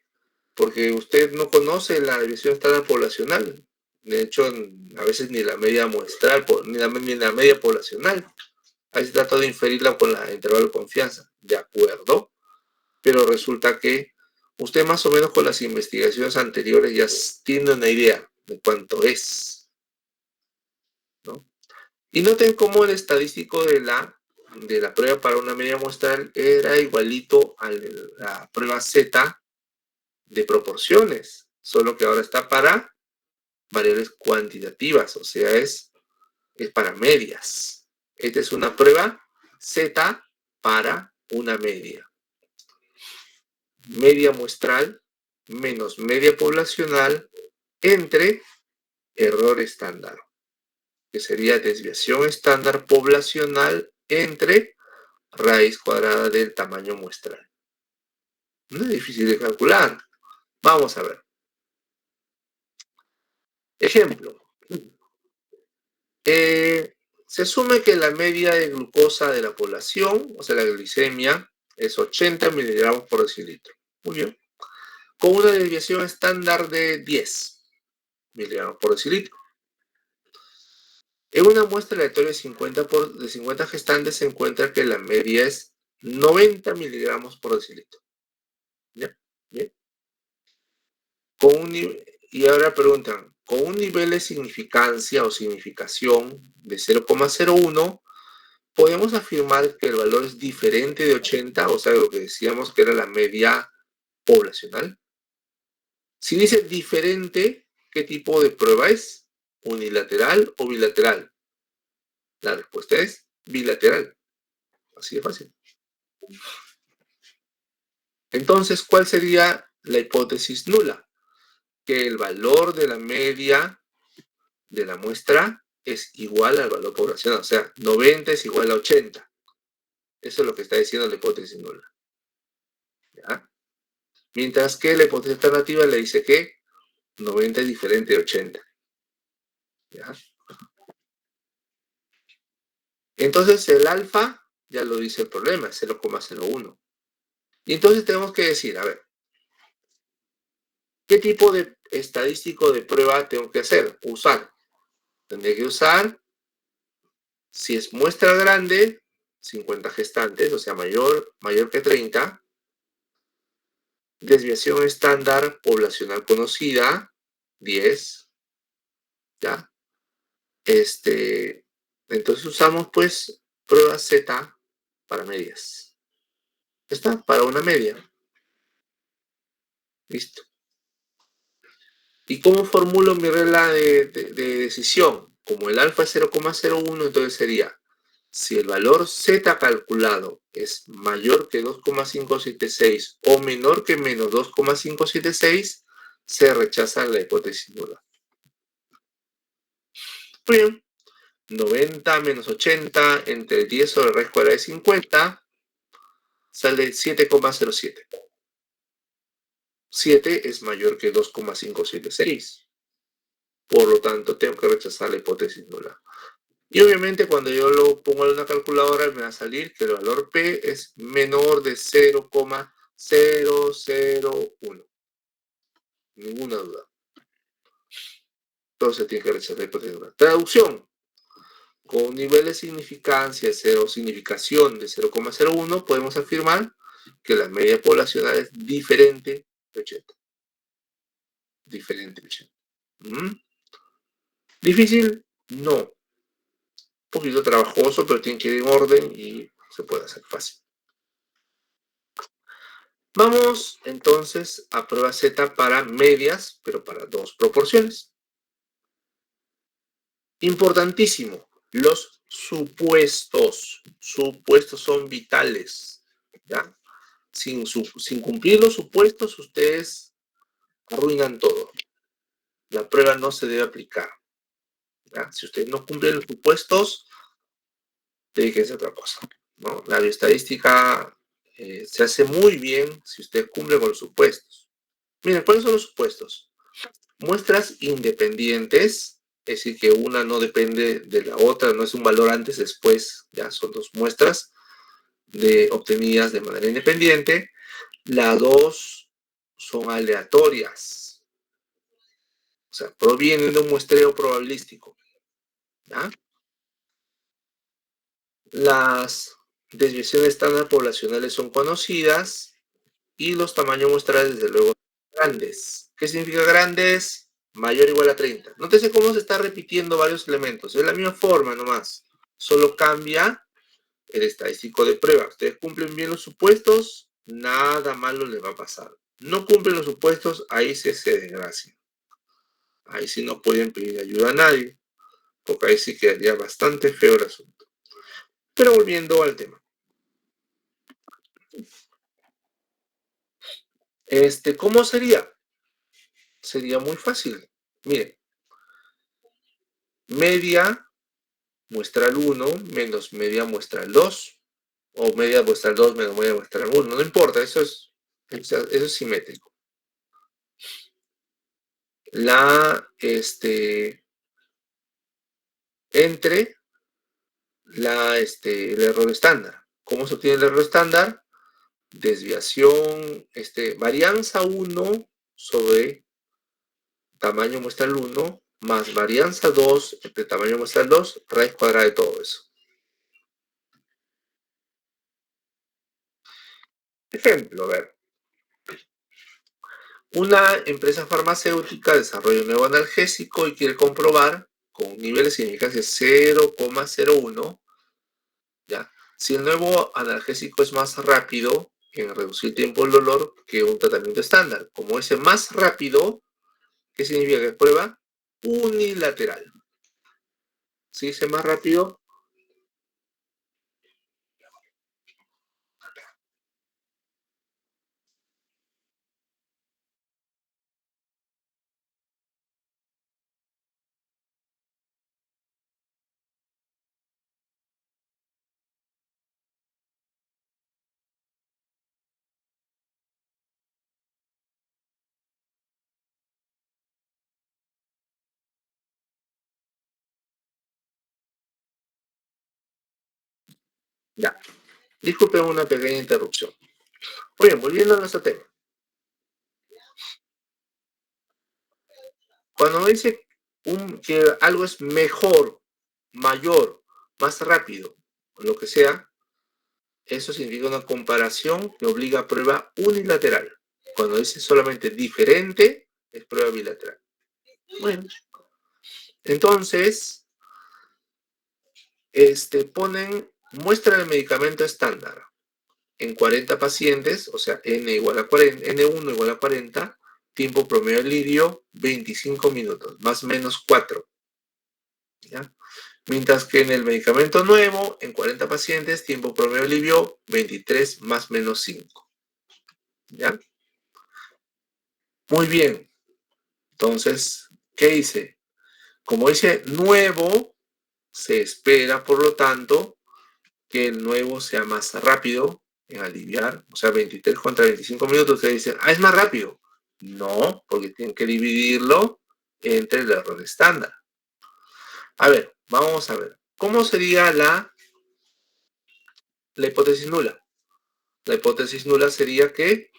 Porque usted no conoce la desviación estándar poblacional. De hecho, a veces ni la media muestral, ni la media poblacional. Ahí se trata de inferirla con la intervalo de confianza. De acuerdo. Pero resulta que usted más o menos con las investigaciones anteriores ya tiene una idea de cuánto es, ¿no? Y noten cómo el estadístico de la prueba para una media muestral era igualito a la prueba Z de proporciones, solo que ahora está para variables cuantitativas, o sea, es para medias. Esta es una prueba Z para una media. Media muestral menos media poblacional entre error estándar. que sería desviación estándar poblacional entre raíz cuadrada del tamaño muestral. No es difícil de calcular. Vamos a ver. Ejemplo. Se asume que la media de glucosa de la población, o sea, la glicemia, es 80 miligramos por decilitro. Muy bien. Con una desviación estándar de 10 miligramos por decilitro. En una muestra aleatoria de 50 gestantes se encuentra que la media es 90 miligramos por decilitro. ¿Ya? Bien. Y ahora preguntan, con un nivel de significancia o significación de 0,01, podemos afirmar que el valor es diferente de 80, o sea, lo que decíamos que era la media poblacional. Si dice diferente, ¿qué tipo de prueba es? ¿Unilateral o bilateral? La respuesta es bilateral. Así de fácil. Entonces, ¿cuál sería la hipótesis nula? Que el valor de la media de la muestra es igual al valor poblacional. O sea, 90 es igual a 80. Eso es lo que está diciendo la hipótesis nula. ¿Ya? Mientras que la hipótesis alternativa le dice que 90 es diferente de 80. ¿Ya? Entonces el alfa, ya lo dice el problema, es 0,01. Y entonces tenemos que decir, a ver, ¿qué tipo de estadístico de prueba tengo que hacer? Usar. Tendré que usar, si es muestra grande, 50 gestantes, o sea, mayor que 30. Desviación estándar poblacional conocida, 10. ¿Ya? Entonces usamos, pues, prueba Z para medias. ¿Está? Para una media. Listo. ¿Y cómo formulo mi regla de decisión? Como el alfa es 0,01, entonces sería, si el valor Z calculado es mayor que 2,576 o menor que menos 2,576, se rechaza la hipótesis nula. Muy bien. 90 menos 80 entre 10 sobre raíz cuadrada de 50 sale 7,07. 7 es mayor que 2,576. Por lo tanto, tengo que rechazar la hipótesis nula. Y obviamente cuando yo lo pongo en una calculadora me va a salir que el valor P es menor de 0,001. Ninguna duda. Entonces tiene que rechazar la hipótesis nula. Traducción. Con un nivel de significancia significación de 0,01 podemos afirmar que la media poblacional es diferente de 80. Diferente de 80. ¿Difícil? No. Un poquito trabajoso, pero tiene que ir en orden y se puede hacer fácil. Vamos entonces a prueba Z para medias, pero para dos proporciones. Importantísimo, los supuestos. Supuestos son vitales. ¿Ya? Sin cumplir los supuestos, ustedes arruinan todo. La prueba no se debe aplicar. ¿Ya? Si ustedes no cumplen los supuestos, dedíquense a otra cosa, ¿no? La bioestadística se hace muy bien si usted cumple con los supuestos. Miren, ¿cuáles son los supuestos? Muestras independientes, es decir, que una no depende de la otra, no es un valor antes, después, ya son dos muestras obtenidas de manera independiente. Las dos son aleatorias, o sea, provienen de un muestreo probabilístico. ¿Ya? Las desviaciones estándar poblacionales son conocidas y los tamaños muestrales, desde luego, grandes. ¿Qué significa grandes? Mayor o igual a 30. Nótese cómo se está repitiendo varios elementos. Es la misma forma nomás. Solo cambia el estadístico de prueba. Ustedes cumplen bien los supuestos, nada malo les va a pasar. No cumplen los supuestos, ahí se desgracia. Ahí sí no pueden pedir ayuda a nadie, porque ahí sí quedaría bastante feo el asunto. Pero volviendo al tema. ¿Cómo sería? Sería muy fácil. Miren, media muestra al 1 menos media muestra al 2, o media muestra al 2 menos media muestra al 1, no importa, eso es simétrico. Entre el error estándar. ¿Cómo se obtiene el error estándar? Desviación, varianza 1 sobre tamaño muestra el 1 más varianza 2 entre tamaño muestra el 2, raíz cuadrada de todo eso. Ejemplo, a ver. Una empresa farmacéutica desarrolla un nuevo analgésico y quiere comprobar con un nivel de significancia 0,01, ¿ya? Si el nuevo analgésico es más rápido en reducir el tiempo del dolor que un tratamiento estándar. Como ese más rápido, ¿qué significa que es prueba? Unilateral. Si dice más rápido, ya. Disculpen una pequeña interrupción. Muy bien, volviendo a nuestro tema. Cuando dice que algo es mejor, mayor, más rápido, o lo que sea, eso significa una comparación que obliga a prueba unilateral. Cuando dice solamente diferente, es prueba bilateral. Bueno, entonces, ponen muestra del medicamento estándar en 40 pacientes, o sea, N1 igual a 40, tiempo promedio de lidio 25 minutos, más o menos 4. ¿Ya? Mientras que en el medicamento nuevo, en 40 pacientes, tiempo promedio de alivio 23 más menos 5. ¿Ya? Muy bien. Entonces, ¿qué dice? Como dice nuevo, se espera, por lo tanto, que el nuevo sea más rápido en aliviar. O sea, 23 contra 25 minutos. Ustedes dicen, es más rápido. No, porque tienen que dividirlo entre el error estándar. A ver, vamos a ver. ¿Cómo sería la hipótesis nula? La hipótesis nula sería que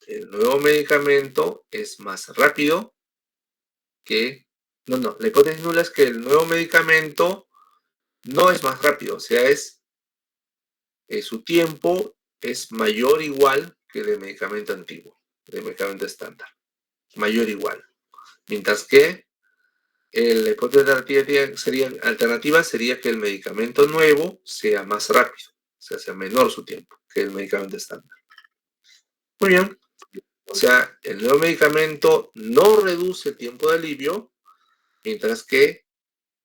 el nuevo medicamento es más rápido que... No, la hipótesis nula es que el nuevo medicamento no es más rápido, o sea, su tiempo es mayor o igual que el del medicamento antiguo, del medicamento estándar. Mayor o igual. Mientras que la hipótesis alternativa sería que el medicamento nuevo sea más rápido, o sea menor su tiempo que el medicamento estándar. Muy bien. O sea, el nuevo medicamento no reduce el tiempo de alivio, mientras que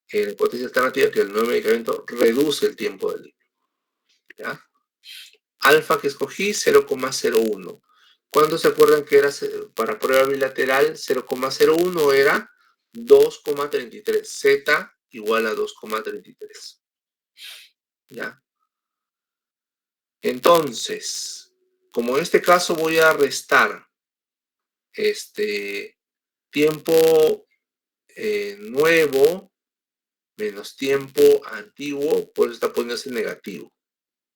en la hipótesis alternativa que el nuevo medicamento reduce el tiempo de alivio. ¿Ya? Alfa que escogí, 0,01. ¿Cuándo se acuerdan que era para prueba bilateral? 0,01 era 2,33. Z igual a 2,33. ¿Ya? Entonces, como en este caso voy a restar tiempo nuevo menos tiempo antiguo, por eso está poniéndose negativo.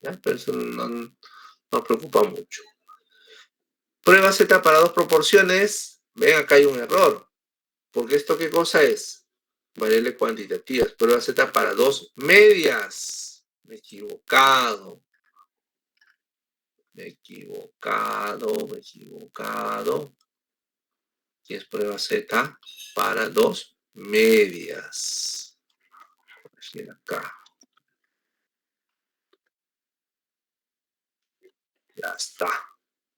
¿Ya? Pero eso no nos preocupa mucho. Prueba Z para dos proporciones. Ven, acá hay un error. Porque esto, ¿qué cosa es? Variable cuantitativas. Prueba Z para dos medias. Me he equivocado. Y es prueba Z para dos medias. Acá. Ya está.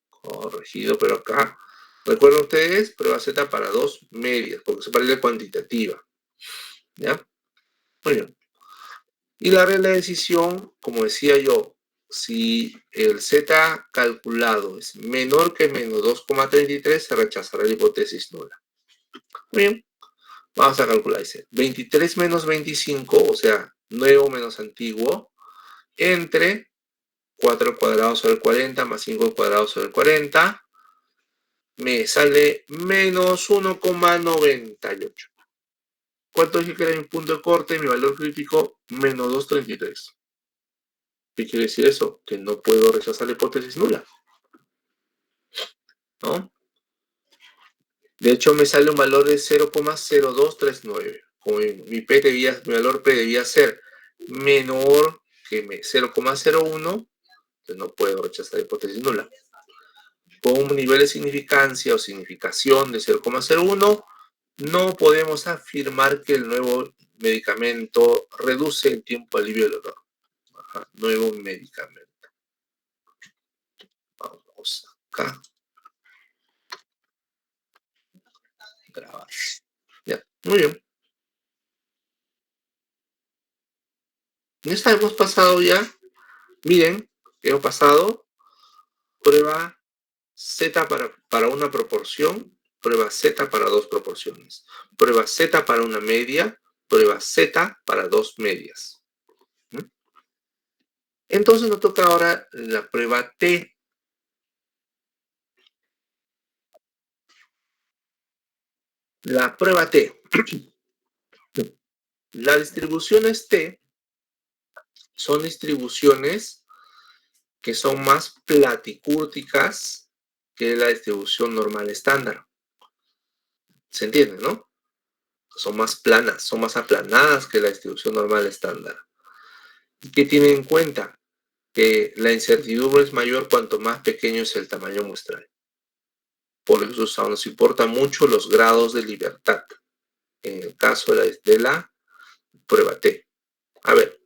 Corregido, pero acá. Recuerden ustedes, prueba Z para dos medias, porque es variable cuantitativa. ¿Ya? Muy bien. Y la regla de decisión, como decía yo, si el Z calculado es menor que menos 2,33, se rechazará la hipótesis nula. Muy bien. Vamos a calcular. Dice 23 menos 25, o sea, nuevo menos antiguo, entre 4 al cuadrado sobre 40 más 5 al cuadrado sobre 40, me sale menos 1,98. ¿Cuánto dije que era mi punto de corte? Mi valor crítico, menos 2,33. ¿Qué quiere decir eso? Que no puedo rechazar la hipótesis nula, ¿no? De hecho, me sale un valor de 0,0239. Como mi valor P debía ser menor que 0,01, entonces no puedo rechazar la hipótesis nula. Con un nivel de significancia o significación de 0,01, no podemos afirmar que el nuevo medicamento reduce el tiempo de alivio del dolor. Nuevo medicamento. Vamos acá. Grabar. Ya, muy bien. Esta hemos pasado ya. Miren, hemos pasado prueba Z para una proporción, prueba Z para dos proporciones, prueba Z para una media, prueba Z para dos medias. Entonces nos toca ahora la prueba T. La prueba T. Las distribuciones T son distribuciones que son más platicúrticas que la distribución normal estándar. ¿Se entiende, no? Son más planas, son más aplanadas que la distribución normal estándar. ¿Y qué tienen en cuenta? Que la incertidumbre es mayor cuanto más pequeño es el tamaño muestral. Por eso nos importan mucho los grados de libertad en el caso de la prueba T. A ver,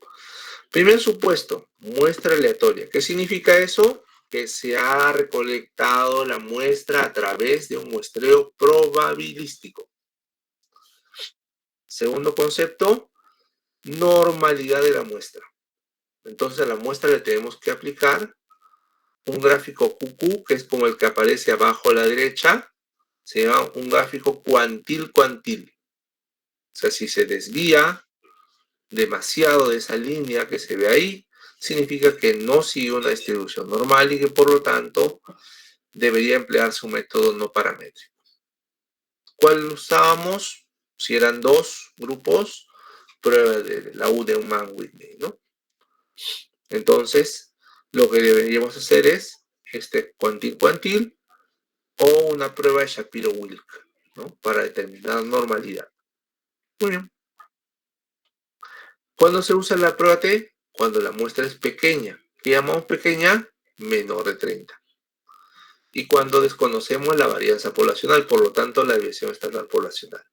primer supuesto, muestra aleatoria. ¿Qué significa eso? Que se ha recolectado la muestra a través de un muestreo probabilístico. Segundo concepto, normalidad de la muestra. Entonces a la muestra le tenemos que aplicar un gráfico QQ, que es como el que aparece abajo a la derecha, se llama un gráfico cuantil-cuantil. O sea, si se desvía demasiado de esa línea que se ve ahí, significa que no sigue una distribución normal y que por lo tanto debería emplearse un método no paramétrico. ¿Cuál usábamos? Si eran dos grupos, prueba de la U de un Mann-Whitney, ¿no? Entonces, lo que deberíamos hacer es cuantil-cuantil o una prueba de Shapiro-Wilk, ¿no? Para determinar normalidad. Muy bien. ¿Cuándo se usa la prueba T? Cuando la muestra es pequeña. ¿Qué llamamos pequeña? Menor de 30. Y cuando desconocemos la varianza poblacional, por lo tanto la desviación estándar poblacional.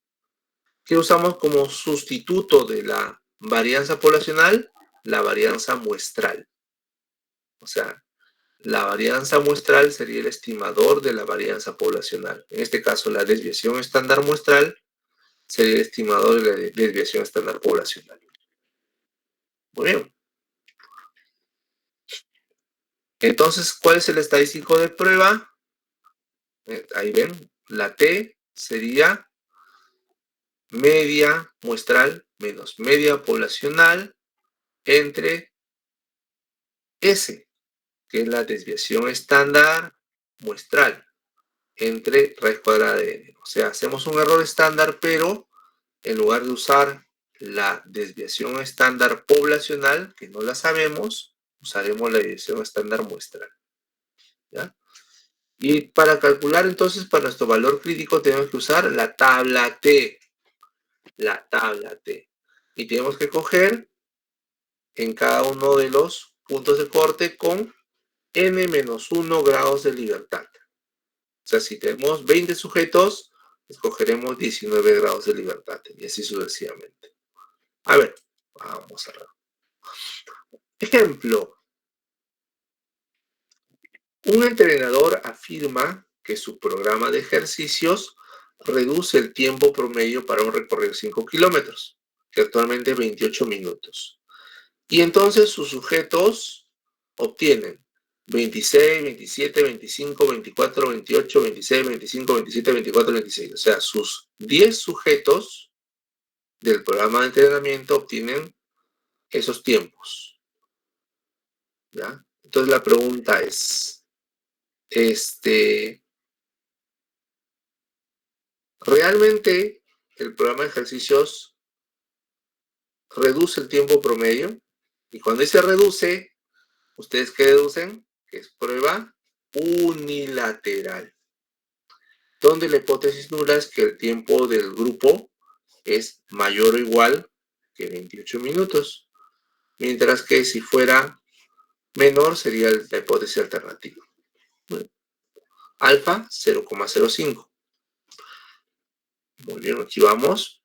¿Qué usamos como sustituto de la varianza poblacional? La varianza muestral. O sea, la varianza muestral sería el estimador de la varianza poblacional. En este caso, la desviación estándar muestral sería el estimador de la desviación estándar poblacional. Muy bien. Entonces, ¿cuál es el estadístico de prueba? Ahí ven, la T sería media muestral menos media poblacional entre S, que es la desviación estándar muestral, entre raíz cuadrada de n. O sea, hacemos un error estándar, pero en lugar de usar la desviación estándar poblacional, que no la sabemos, usaremos la desviación estándar muestral. ¿Ya? Y para calcular entonces para nuestro valor crítico tenemos que usar la tabla T. La tabla T. Y tenemos que coger en cada uno de los puntos de corte con n-1 grados de libertad. O sea, si tenemos 20 sujetos, escogeremos 19 grados de libertad y así sucesivamente. A ver, vamos a ver. Ejemplo. Un entrenador afirma que su programa de ejercicios reduce el tiempo promedio para un recorrido de 5 kilómetros, que actualmente es 28 minutos. Y entonces sus sujetos obtienen 26, 27, 25, 24, 28, 26, 25, 27, 24, 26. O sea, sus 10 sujetos del programa de entrenamiento obtienen esos tiempos, ¿ya? Entonces la pregunta es, ¿realmente el programa de ejercicios reduce el tiempo promedio? Y cuando dice reduce, ¿ustedes qué deducen? Que es prueba unilateral, donde la hipótesis nula es que el tiempo del grupo es mayor o igual que 28 minutos, mientras que si fuera menor sería la hipótesis alternativa. Bueno, alfa 0,05. Muy bien, aquí vamos.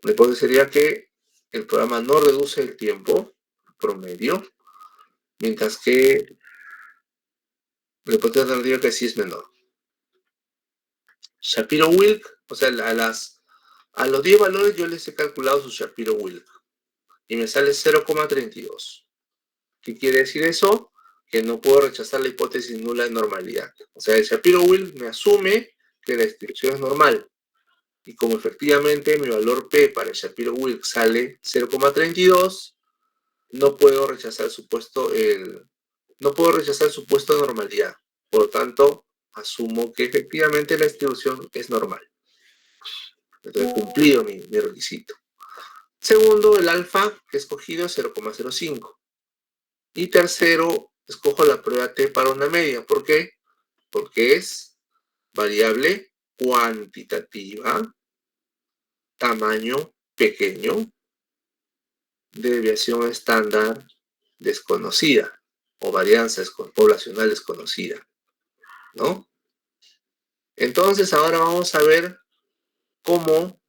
La hipótesis sería que el programa no reduce el tiempo promedio, mientras que la hipótesis alternativa que sí es menor. Shapiro-Wilk, o sea, a los 10 valores yo les he calculado su Shapiro-Wilk y me sale 0,32. ¿Qué quiere decir eso? Que no puedo rechazar la hipótesis nula de normalidad. O sea, el Shapiro-Wilk me asume que la distribución es normal. Y como efectivamente mi valor P para el Shapiro-Wilk sale 0,32, no puedo rechazar el supuesto de normalidad. Por lo tanto, asumo que efectivamente la distribución es normal. Entonces, cumplido mi requisito. Segundo, el alfa que he escogido es 0,05. Y tercero, escojo la prueba T para una media. ¿Por qué? Porque es variable cuantitativa, tamaño pequeño, desviación estándar desconocida o varianza poblacional desconocida, ¿no? Entonces ahora vamos a ver cómo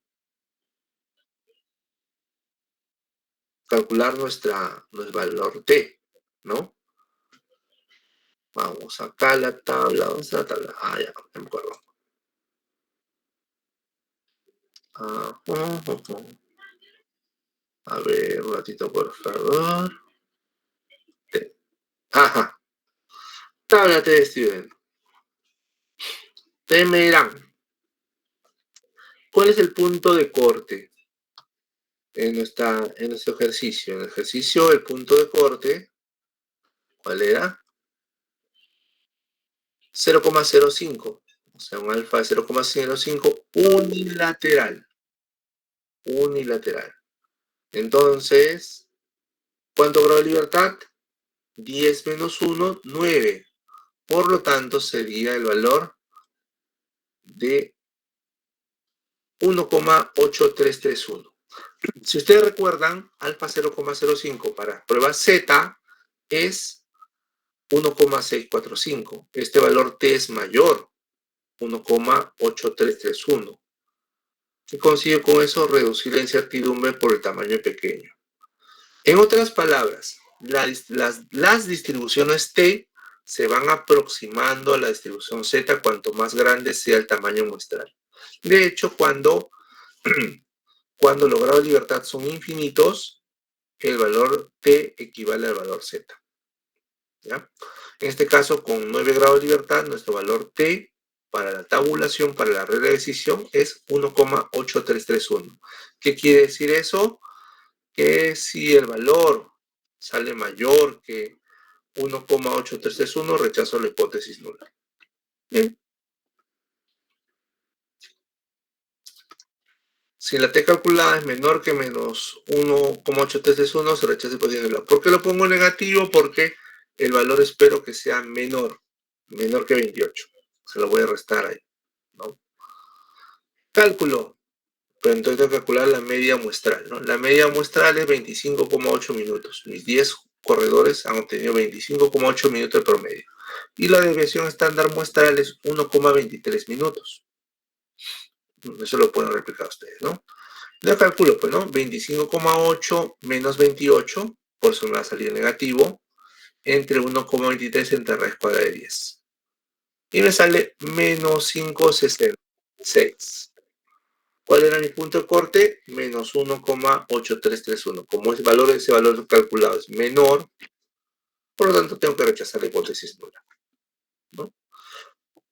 calcular nuestro valor T, ¿no? Vamos acá a la tabla, ¿dónde está la tabla? Ah, ya, no me acuerdo. A ver, un ratito, por favor. Ajá. Tabla T de Student. Ustedes me dirán, ¿cuál es el punto de corte en nuestro ejercicio? En el ejercicio, el punto de corte, ¿cuál era? 0,05. O sea, un alfa de 0,05 unilateral. Unilateral. Entonces, ¿cuánto grado de libertad? 10 menos 1, 9. Por lo tanto, sería el valor de 1,8331. Si ustedes recuerdan, alfa 0,05 para prueba Z es 1,645. Este valor T es mayor, 1,8331. ¿Qué consigue con eso? Reducir la incertidumbre por el tamaño pequeño. En otras palabras, las distribuciones T se van aproximando a la distribución Z cuanto más grande sea el tamaño muestral. De hecho, cuando los grados de libertad son infinitos, el valor T equivale al valor Z. ¿Ya? En este caso, con 9 grados de libertad, nuestro valor T para la tabulación, para la regla de decisión, es 1,8331. ¿Qué quiere decir eso? Que si el valor sale mayor que 1,8331, rechazo la hipótesis nula. Bien. Si la T calculada es menor que menos 1,8331, se rechaza la hipótesis nula. ¿Por qué lo pongo negativo? Porque el valor espero que sea menor que 28. Se lo voy a restar ahí, ¿no? Cálculo. Pero entonces tengo que calcular la media muestral, ¿no? La media muestral es 25,8 minutos. Mis 10 corredores han obtenido 25,8 minutos de promedio. Y la desviación estándar muestral es 1,23 minutos. Eso lo pueden replicar ustedes, ¿no? Yo calculo, pues, ¿no? 25,8 menos 28, por eso me va a salir negativo, entre 1,23 entre raíz cuadrada de 10. Y me sale menos 5,66. ¿Cuál era mi punto de corte? Menos 1,8331. Como ese valor calculado es menor, por lo tanto tengo que rechazar la hipótesis nula, ¿no?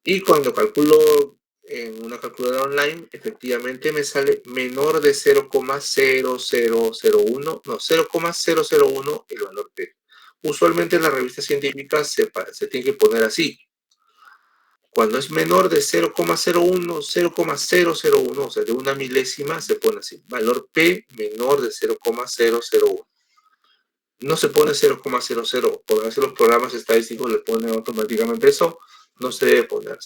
Y cuando calculo en una calculadora online, efectivamente me sale menor de 0,0001, no, 0,001 el valor P. Usualmente en las revistas científicas se tiene que poner así. Cuando es menor de 0,01, 0,001, o sea, de una milésima, se pone así. Valor P menor de 0,001. No se pone 0,00, porque a veces los programas estadísticos le ponen automáticamente eso. No se debe poner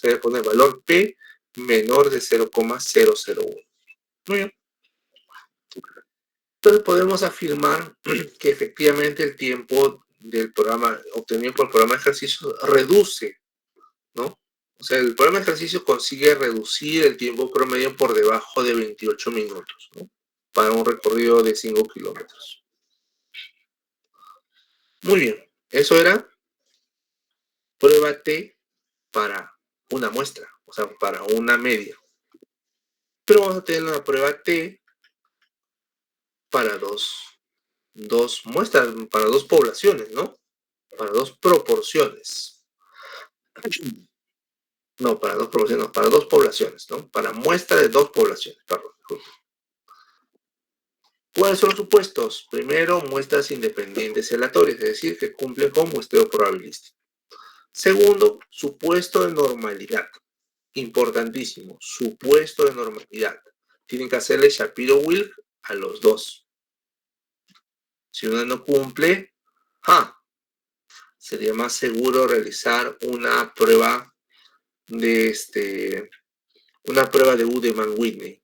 valor P menor de 0,001. Muy bien. Entonces podemos afirmar que efectivamente el tiempo del programa obtenido por el programa de ejercicio reduce, ¿no? O sea, el programa de ejercicio consigue reducir el tiempo promedio por debajo de 28 minutos, ¿no? Para un recorrido de 5 kilómetros. Muy bien, eso era prueba T para una muestra, o sea, para una media. Pero vamos a tener una prueba T para dos muestras, para dos poblaciones, ¿no? Para dos proporciones. No, para dos proporciones, no, para dos poblaciones, ¿no? Para muestra de dos poblaciones, perdón. ¿Cuáles son los supuestos? Primero, muestras independientes y aleatorias, es decir, que cumplen con muestreo probabilístico. Segundo, supuesto de normalidad. Importantísimo, supuesto de normalidad. Tienen que hacerle Shapiro-Wilk a los dos. Si uno no cumple, sería más seguro realizar una prueba de Udeman-Whitney.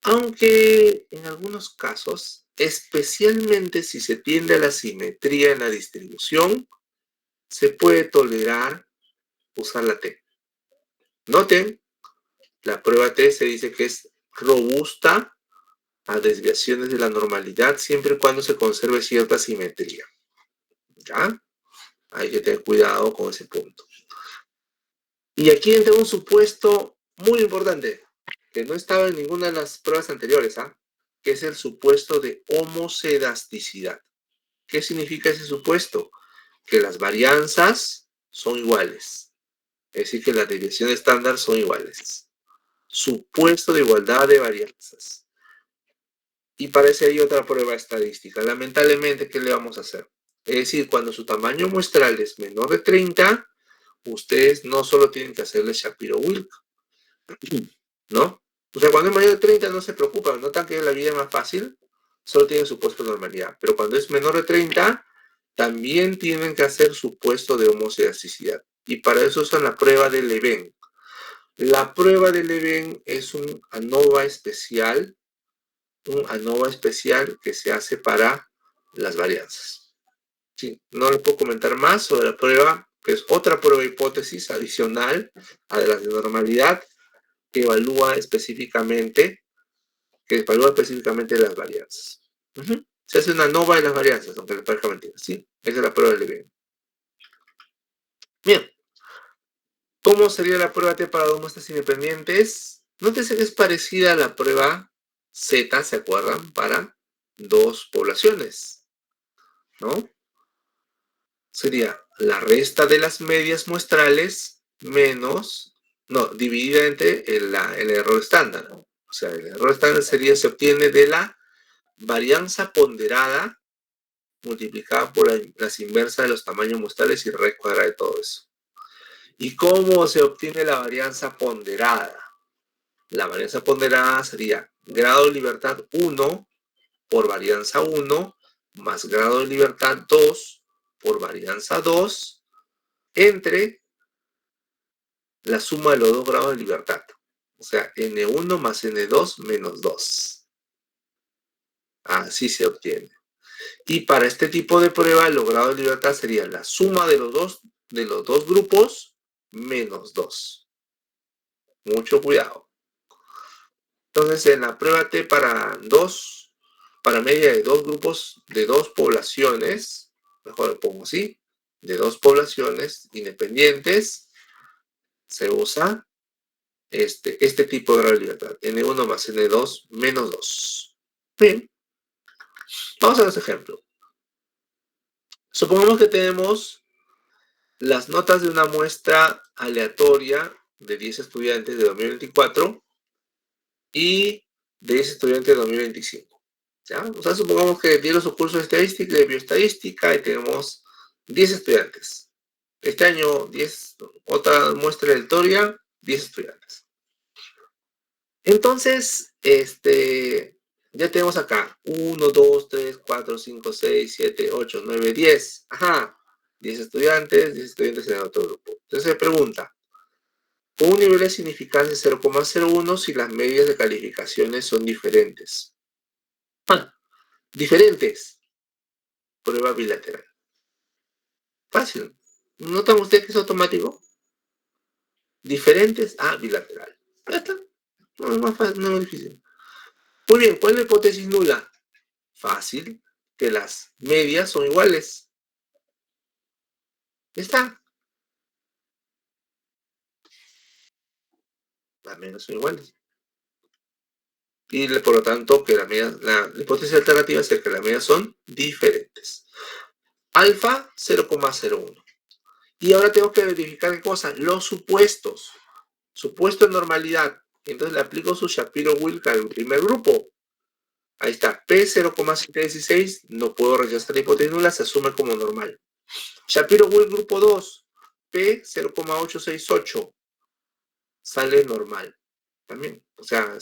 Aunque en algunos casos, especialmente si se tiende a la simetría en la distribución, se puede tolerar usar la T. Noten, la prueba T se dice que es robusta a desviaciones de la normalidad siempre y cuando se conserve cierta simetría. ¿Ya? Hay que tener cuidado con ese punto. Y aquí entra un supuesto muy importante, que no estaba en ninguna de las pruebas anteriores, que es el supuesto de homocedasticidad. ¿Qué significa ese supuesto? Que las varianzas son iguales. Es decir, que las desviaciones estándar son iguales. Supuesto de igualdad de varianzas. Y parece ahí otra prueba estadística. Lamentablemente, ¿qué le vamos a hacer? Es decir, cuando su tamaño muestral es menor de 30, ustedes no solo tienen que hacerle Shapiro-Wilk, ¿no? O sea, cuando es mayor de 30 no se preocupan, notan que la vida es más fácil, solo tienen supuesto de normalidad. Pero cuando es menor de 30, también tienen que hacer supuesto de homocedasticidad. Y para eso usan la prueba de Leven. La prueba de Leven es un ANOVA especial que se hace para las varianzas. Sí, no les puedo comentar más sobre la prueba, que es otra prueba de hipótesis adicional a las de normalidad, que evalúa específicamente las varianzas. Se hace una ANOVA de las varianzas, aunque les parezca mentira, ¿sí? Esa es la prueba de Leven. Bien. ¿Cómo sería la prueba T para dos muestras independientes? Nótese que es parecida a la prueba Z, ¿se acuerdan? Para dos poblaciones, ¿no? Sería la resta de las medias muestrales dividida entre el error estándar. O sea, el error estándar se obtiene de la varianza ponderada multiplicada por las inversas de los tamaños muestrales y raíz cuadrada de todo eso. ¿Y cómo se obtiene la varianza ponderada? La varianza ponderada sería grado de libertad 1 por varianza 1 más grado de libertad 2 por varianza 2 entre la suma de los dos grados de libertad. O sea, N1 más N2 menos 2. Así se obtiene. Y para este tipo de prueba, el grado de libertad sería la suma de los dos grupos menos 2. Mucho cuidado. Entonces, en la prueba T para media de dos grupos, de dos poblaciones, mejor lo pongo así, de dos poblaciones independientes, se usa este tipo de grado de libertad, N1 más N2 menos 2. Bien, vamos a ver este ejemplo. Supongamos que tenemos las notas de una muestra aleatoria de 10 estudiantes de 2024 y de 10 estudiantes de 2025. ¿Ya? O sea, supongamos que dieron su curso de estadística y de bioestadística y tenemos 10 estudiantes. Este año 10, otra muestra de historia, 10 estudiantes. Entonces, ya tenemos acá 1, 2, 3, 4, 5, 6, 7, 8, 9, 10. Ajá, 10 estudiantes en el otro grupo. Entonces se pregunta, con un nivel de significancia 0,01 si las medias de calificaciones son diferentes. Diferentes. Prueba bilateral. Fácil. ¿Notan ustedes que es automático? Diferentes a bilateral. Ya está. No es más fácil, no es difícil. Muy bien, ¿cuál es la hipótesis nula? Fácil, que las medias son iguales. Ya está. Las medias son iguales. Y por lo tanto, que la hipótesis alternativa es que las medias son diferentes. Alfa 0,01. Y ahora tengo que verificar qué cosa, los supuestos. Supuesto de normalidad. Entonces le aplico su Shapiro-Wilk al primer grupo. Ahí está, P 0,716, no puedo rechazar la hipótesis nula, se asume como normal. Shapiro-Wilk grupo 2, P 0,868, sale normal. También, o sea,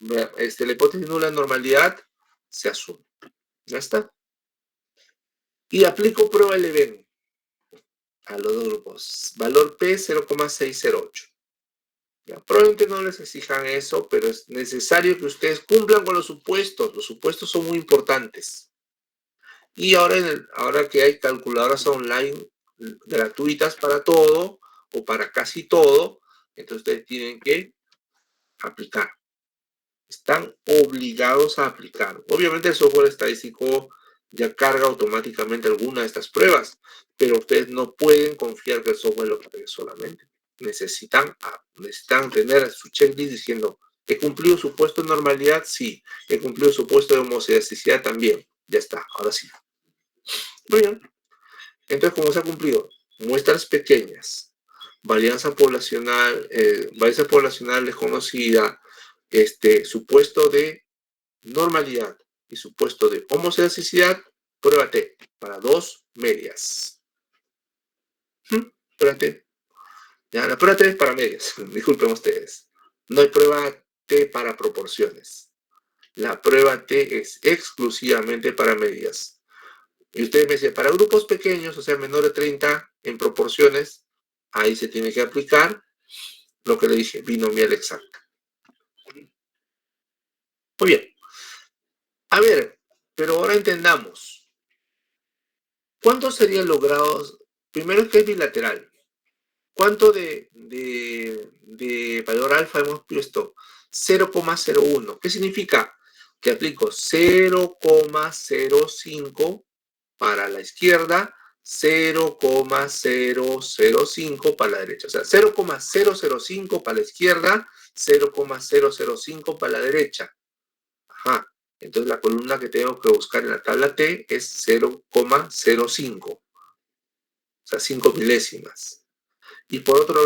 la hipótesis nula de normalidad se asume. Ya está. Y aplico prueba Leven a los dos grupos. Valor P 0,608. Ya, probablemente no les exijan eso, pero es necesario que ustedes cumplan con los supuestos. Los supuestos son muy importantes. Y ahora que hay calculadoras online gratuitas para todo o para casi todo, entonces ustedes tienen que aplicar. Están obligados a aplicar. Obviamente el software estadístico ya carga automáticamente alguna de estas pruebas, pero ustedes no pueden confiar que el software lo cargue solamente. Necesitan tener su checklist diciendo, ¿he cumplido su puesto de normalidad? Sí. ¿He cumplido su puesto de homozidaticidad? También. Ya está, ahora sí. Muy bien. Entonces, ¿cómo se ha cumplido? Muestras pequeñas, varianza poblacional desconocida, supuesto de normalidad y supuesto de homozidaticidad, prueba T para dos medias. Prueba T. Ya, la prueba T es para medias, disculpen ustedes. No hay prueba T para proporciones. La prueba T es exclusivamente para medias. Y ustedes me dicen, para grupos pequeños, o sea, menor de 30 en proporciones, ahí se tiene que aplicar lo que le dije, binomial exacta. Muy bien. A ver, pero ahora entendamos. ¿Cuántos serían logrados? Primero, que es bilateral. ¿Cuánto de valor alfa hemos puesto? 0,01. ¿Qué significa? Que aplico 0,05 para la izquierda, 0,005 para la derecha. O sea, 0,005 para la izquierda, 0,005 para la derecha. Ajá. Entonces la columna que tengo que buscar en la tabla T es 0,05. O sea, 5 milésimas. Y por otro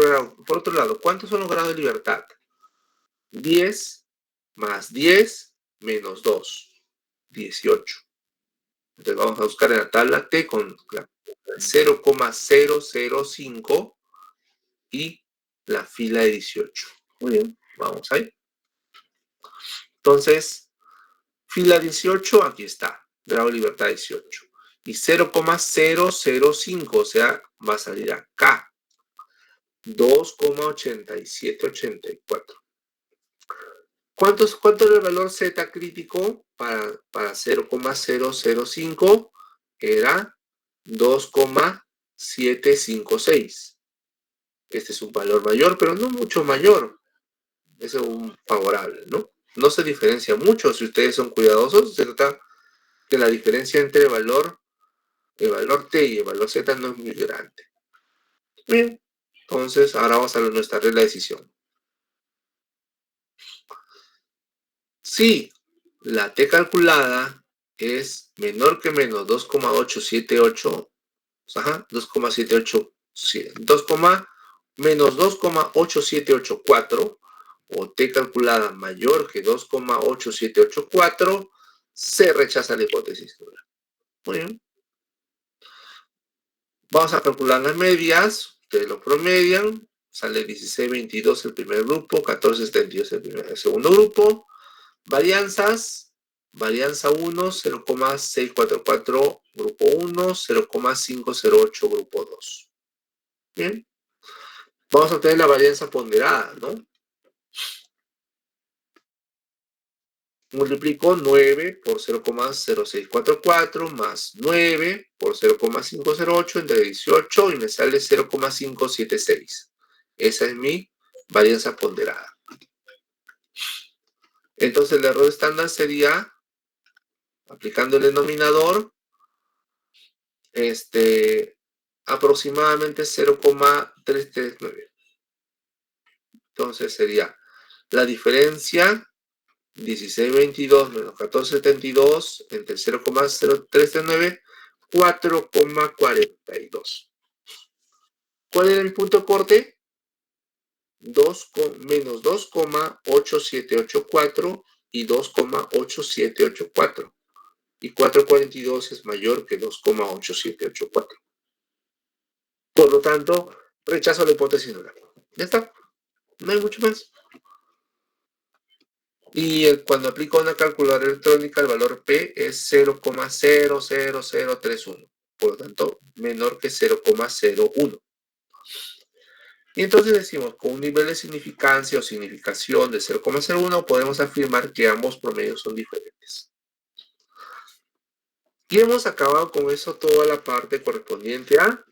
lado, ¿cuántos son los grados de libertad? 10 más 10 menos 2, 18. Entonces vamos a buscar en la tabla T con 0,005 y la fila de 18. Muy bien, vamos ahí. Entonces, fila 18, aquí está, grado de libertad 18. Y 0,005, o sea, va a salir acá. 2,8784. ¿Cuánto es el valor Z crítico para 0,005? Era 2,756. Este es un valor mayor, pero no mucho mayor. Es un favorable, ¿no? No se diferencia mucho si ustedes son cuidadosos. Se trata que la diferencia entre el valor T y el valor Z no es muy grande. Bien, entonces ahora vamos a nuestra regla de decisión. Si la T calculada es menor que menos 2,878, 2,787, menos 2,8784 o t calculada mayor que 2,8784, se rechaza la hipótesis nula. Muy bien. Vamos a calcular las medias. Ustedes lo promedian. Sale 16,22 el primer grupo, 14,72 el segundo grupo. Varianzas. Varianza 1, 0,644 grupo 1, 0,508 grupo 2. Bien. Vamos a obtener la varianza ponderada, ¿no? Multiplico 9 por 0,0644 más 9 por 0,508 entre 18 y me sale 0,576. Esa es mi varianza ponderada. Entonces el error estándar sería, aplicando el denominador, aproximadamente 0,339. Entonces sería la diferencia 16,22 menos 14,72 entre 0,0339, 4,42. ¿Cuál era el punto de corte? Menos 2,8784 y 2,8784. Y 4,42 es mayor que 2,8784. Por lo tanto, rechazo la hipótesis nula. Ya está. No hay mucho más. Y cuando aplico una calculadora electrónica, el valor P es 0,00031. Por lo tanto, menor que 0,01. Y entonces decimos, con un nivel de significancia o significación de 0,01, podemos afirmar que ambos promedios son diferentes. Y hemos acabado con eso toda la parte correspondiente a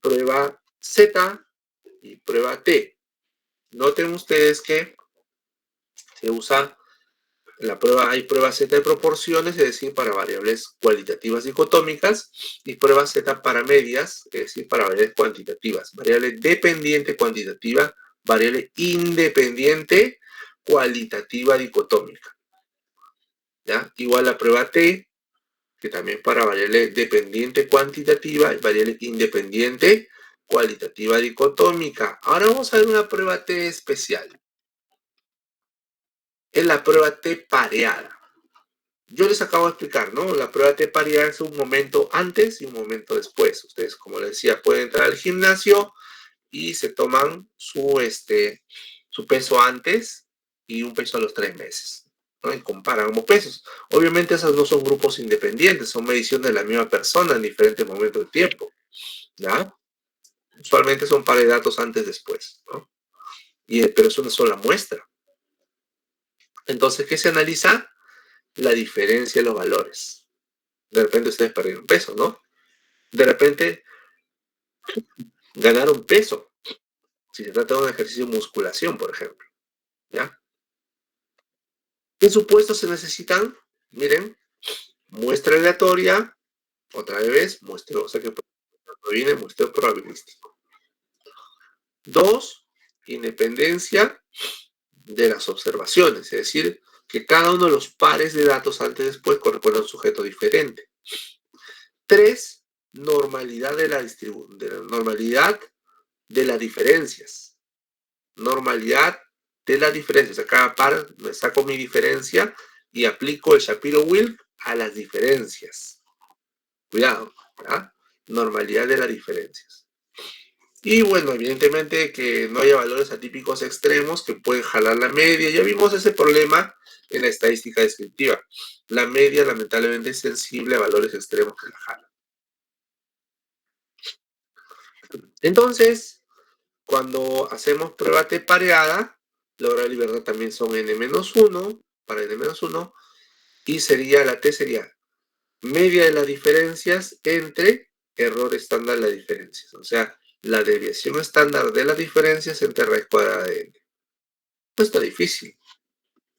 prueba Z y prueba T. Noten ustedes que se usa hay prueba Z de proporciones, es decir, para variables cualitativas dicotómicas, y prueba Z para medias, es decir, para variables cuantitativas. Variable dependiente cuantitativa, variable independiente cualitativa dicotómica. ¿Ya? Igual la prueba T, que también para variable dependiente cuantitativa y variable independiente cualitativa dicotómica. Ahora vamos a ver una prueba T especial. Es la prueba T pareada. Yo les acabo de explicar, ¿no? La prueba T pareada es un momento antes y un momento después. Ustedes, como les decía, pueden entrar al gimnasio y se toman su peso antes y un peso a los 3 meses, ¿no? Y comparan ambos pesos. Obviamente esos no son grupos independientes, son mediciones de la misma persona en diferentes momentos de tiempo, ¿ya? Usualmente son pares de datos antes y después, ¿no? Pero es una sola muestra. Entonces, ¿qué se analiza? La diferencia de los valores. De repente ustedes perdieron peso, ¿no? De repente ganaron peso. Si se trata de un ejercicio de musculación, por ejemplo. ¿Ya? ¿Qué supuestos se necesitan? Miren, muestra aleatoria, otra vez, muestreo, o sea que viene muestreo probabilístico. 2, independencia de las observaciones, es decir, que cada uno de los pares de datos antes y después corresponde a un sujeto diferente. 3, normalidad de las diferencias. Normalidad de las diferencias. A cada par me saco mi diferencia y aplico el Shapiro-Wilk a las diferencias. Cuidado, ¿verdad? Normalidad de las diferencias. Y bueno, evidentemente que no haya valores atípicos extremos que pueden jalar la media. Ya vimos ese problema en la estadística descriptiva. La media lamentablemente es sensible a valores extremos que la jalan. Entonces, cuando hacemos prueba T pareada, la hora de libertad también son n-1, para n-1, y la T sería media de las diferencias entre error estándar de las diferencias. O sea, la desviación estándar de las diferencias entre raíz cuadrada de n. No está difícil.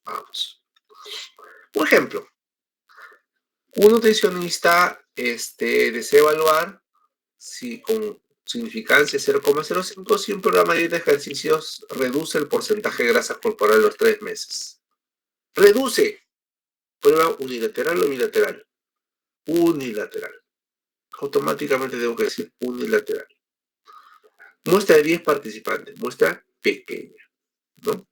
Vamos. Por ejemplo, un nutricionista desea evaluar si con significancia 0,05 si un programa de ejercicios reduce el porcentaje de grasa corporal en los 3 meses. Reduce. Prueba unilateral o bilateral. Unilateral. Automáticamente tengo que decir unilateral. Muestra de 10 participantes, muestra pequeña, ¿no?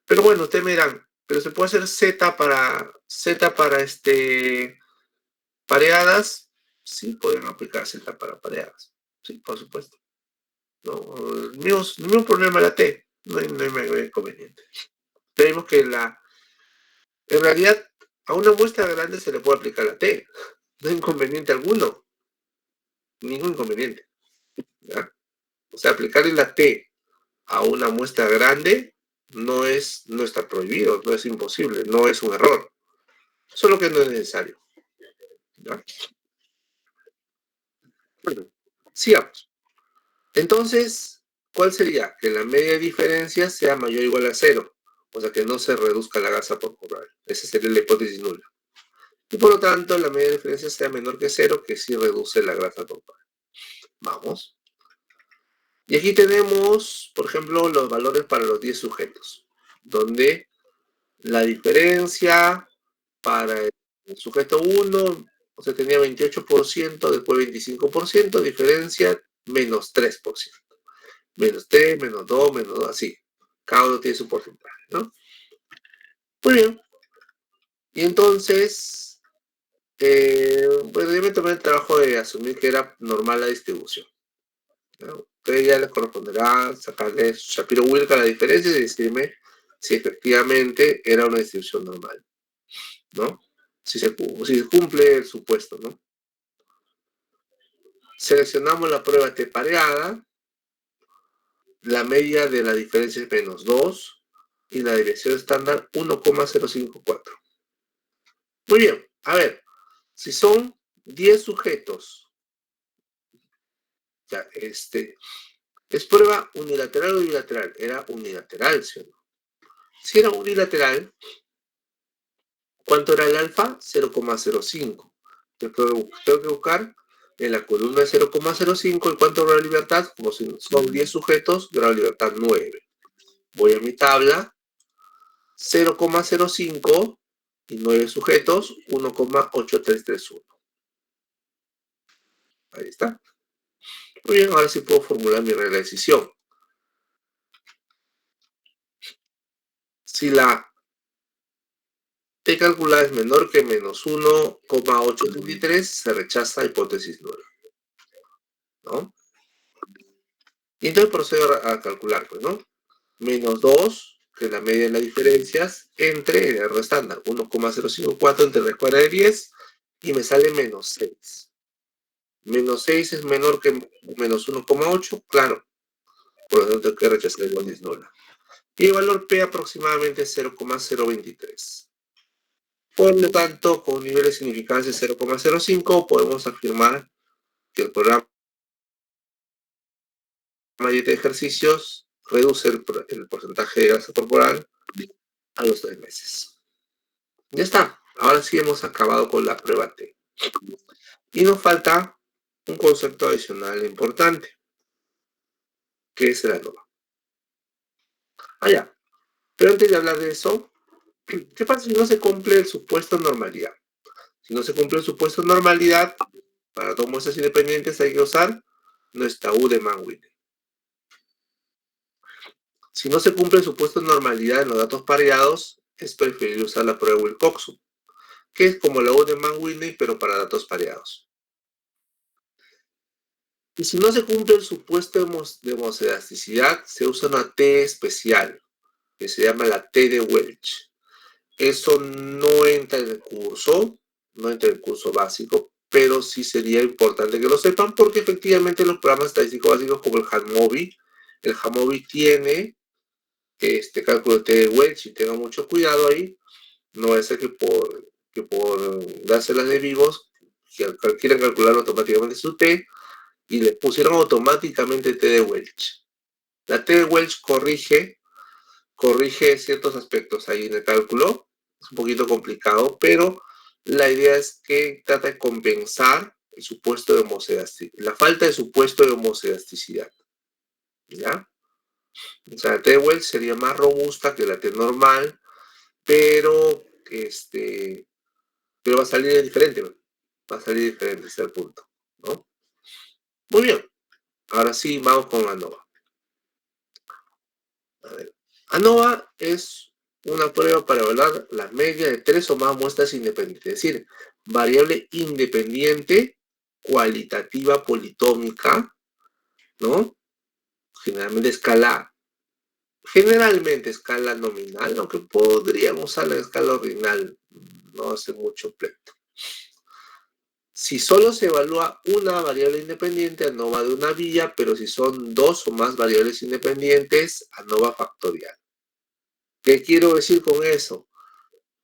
Pero bueno, ustedes me dirán, pero se puede hacer pareadas. Sí, pueden aplicar Z para pareadas. Sí, por supuesto. ¿No? El mismo problema de la T, no hay mayor inconveniente. Tenemos que en realidad a una muestra grande se le puede aplicar la T, no hay inconveniente alguno, ningún inconveniente. ¿Ya? O sea, aplicarle la T a una muestra grande no está prohibido, no es imposible, no es un error, solo que no es necesario. ¿Ya? Bueno, sigamos. Entonces, ¿cuál sería? Que la media de diferencia sea mayor o igual a 0, o sea, que no se reduzca la grasa corporal. Esa sería la hipótesis nula. Y por lo tanto, la media de diferencia sea menor que 0, que sí reduce la grasa corporal. Vamos. Y aquí tenemos, por ejemplo, los valores para los 10 sujetos, donde la diferencia para el sujeto 1, o sea, tenía 28%, después 25%, diferencia menos 3%. Menos 3, menos 2, menos 2, así. Cada uno tiene su porcentaje, ¿no? Muy bien. Y entonces, bueno, yo me tomé el trabajo de asumir que era normal la distribución, ¿no? Entonces ya les corresponderá sacarle Shapiro-Wilk a la diferencia y decirme si efectivamente era una distribución normal, ¿no? Si se cumple el supuesto, ¿no? Seleccionamos la prueba T pareada, la media de la diferencia es menos 2 y la desviación estándar 1,054. Muy bien, a ver, si son 10 sujetos, ya, ¿es prueba unilateral o bilateral? Era unilateral, ¿sí o no? Si era unilateral, ¿cuánto era el alfa? 0,05. Tengo que buscar en la columna de 0,05 el cuánto grado de libertad, como si son 10 sujetos, grado de libertad 9. Voy a mi tabla, 0,05 y 9 sujetos, 1,8331. Ahí está. Muy bien, ahora sí puedo formular mi regla de decisión. Si la T calculada es menor que menos 1,833, se rechaza hipótesis nula, ¿no? Y entonces procedo a calcular, pues, ¿no? Menos 2, que es la media de las diferencias, entre el error estándar, 1,054 entre la escuadra de 10, y me sale menos 6. Menos 6 es menor que menos 1,8, claro, por lo tanto tengo que rechazar hipótesis nula. Y el valor P aproximadamente es 0,023. Por lo tanto, con un nivel de significancia de 0,05 podemos afirmar que el programa de ejercicios reduce el porcentaje de grasa corporal a los 3 meses. Ya está. Ahora sí hemos acabado con la prueba T. Y nos falta un concepto adicional importante, que es el ANOVA. Ya. Pero antes de hablar de eso, ¿qué pasa si no se cumple el supuesto de normalidad? Si no se cumple el supuesto de normalidad, para dos muestras independientes hay que usar nuestra U de Mann-Whitney. Si no se cumple el supuesto de normalidad en los datos pareados, es preferible usar la prueba de Wilcoxon, que es como la U de Mann-Whitney, pero para datos pareados. Y si no se cumple el supuesto de homoscedasticiidad, se usa una T especial, que se llama la T de Welch. Eso no entra en el curso, no entra en el curso básico, pero sí sería importante que lo sepan, porque efectivamente los programas estadísticos básicos como el Jamovi tiene este cálculo de T de Welch, y tengan mucho cuidado ahí, no es que por dárselas de vivos, que quieran calcular automáticamente su T, y le pusieron automáticamente T de Welch. La T de Welch corrige ciertos aspectos ahí en el cálculo, es un poquito complicado, pero la idea es que trata de compensar el supuesto de homoscedasticidad, la falta de supuesto de homoscedasticidad, ¿ya? O sea, la T de Welch sería más robusta que la T normal, pero va a salir diferente, ese es el punto, ¿no? Muy bien. Ahora sí, vamos con ANOVA. A ver, ANOVA es una prueba para evaluar la media de 3 o más muestras independientes, es decir, variable independiente, cualitativa politómica, ¿no? Generalmente escala nominal, aunque podríamos usar la escala ordinal, no hace mucho pleito. Si solo se evalúa una variable independiente, ANOVA de una vía, pero si son 2 o más variables independientes, ANOVA factorial. ¿Qué quiero decir con eso?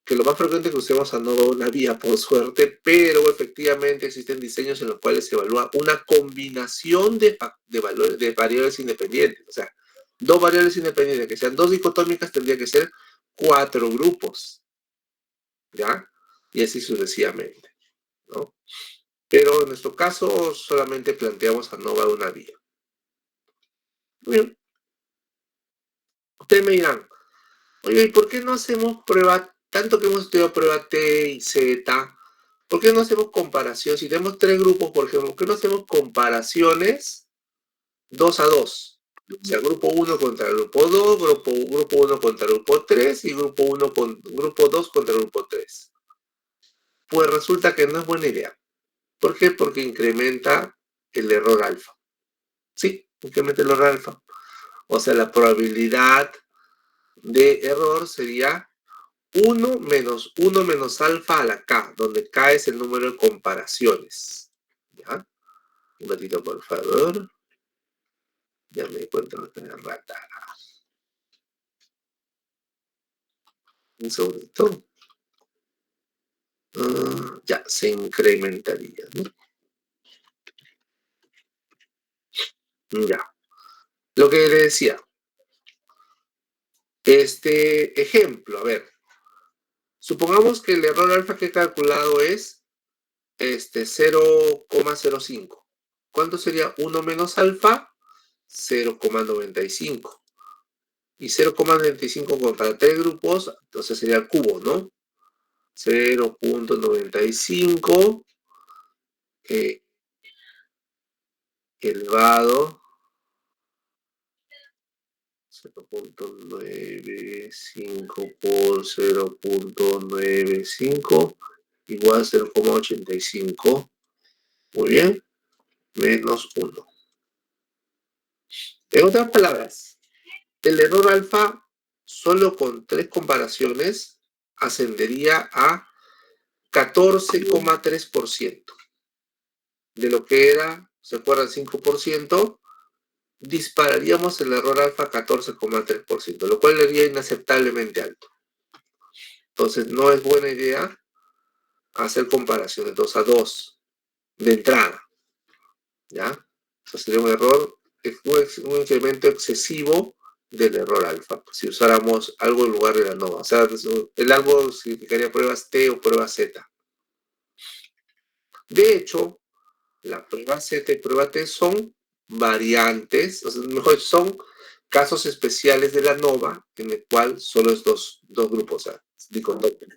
Que lo más frecuente es que usemos ANOVA de una vía, por suerte, pero efectivamente existen diseños en los cuales se evalúa una combinación de valores, de variables independientes. O sea, 2 variables independientes que sean 2 dicotómicas tendría que ser 4 grupos, ¿ya? Y así sucesivamente, ¿no? Pero en nuestro caso solamente planteamos ANOVA de una vía. Bien. Ustedes me dirán, oye, ¿y por qué no hacemos prueba, tanto que hemos estudiado prueba T y Z, por qué no hacemos comparación? Si tenemos 3 grupos, por ejemplo, ¿por qué no hacemos comparaciones 2 a 2? O sea, grupo 1 contra el grupo 2, grupo 1 contra el grupo 3 y grupo 2 contra el grupo 3. Pues resulta que no es buena idea. ¿Por qué? Porque incrementa el error alfa. Sí, incrementa el error alfa. O sea, la probabilidad de error sería 1 menos alfa a la k, donde k es el número de comparaciones. ¿Ya? Un ratito, por favor. Ya me di cuenta de la rata. Un segundito. Ya, se incrementaría, ¿no? Ya. Lo que le decía. Este ejemplo, a ver. Supongamos que el error alfa que he calculado es 0,05. ¿Cuánto sería 1 menos alfa? 0,95. Y 0,95 contra 3 grupos, entonces sería el cubo, ¿no? 0,95 elevado 0,95 por 0,95 igual a 0,85. Muy bien, menos 1. En otras palabras, el error alfa solo con 3 comparaciones ascendería a 14,3%. De lo que era, ¿se acuerdan? 5%, dispararíamos el error alfa a 14,3%, lo cual sería inaceptablemente alto. Entonces, no es buena idea hacer comparaciones 2 a 2 de entrada, ¿ya? Eso sería un error, un incremento excesivo del error alfa, si usáramos algo en lugar de la ANOVA. O sea, el algo significaría pruebas T o pruebas Z. De hecho, la prueba Z y prueba T son variantes, o sea, mejor, son casos especiales de la ANOVA, en el cual solo es dos grupos, o sea,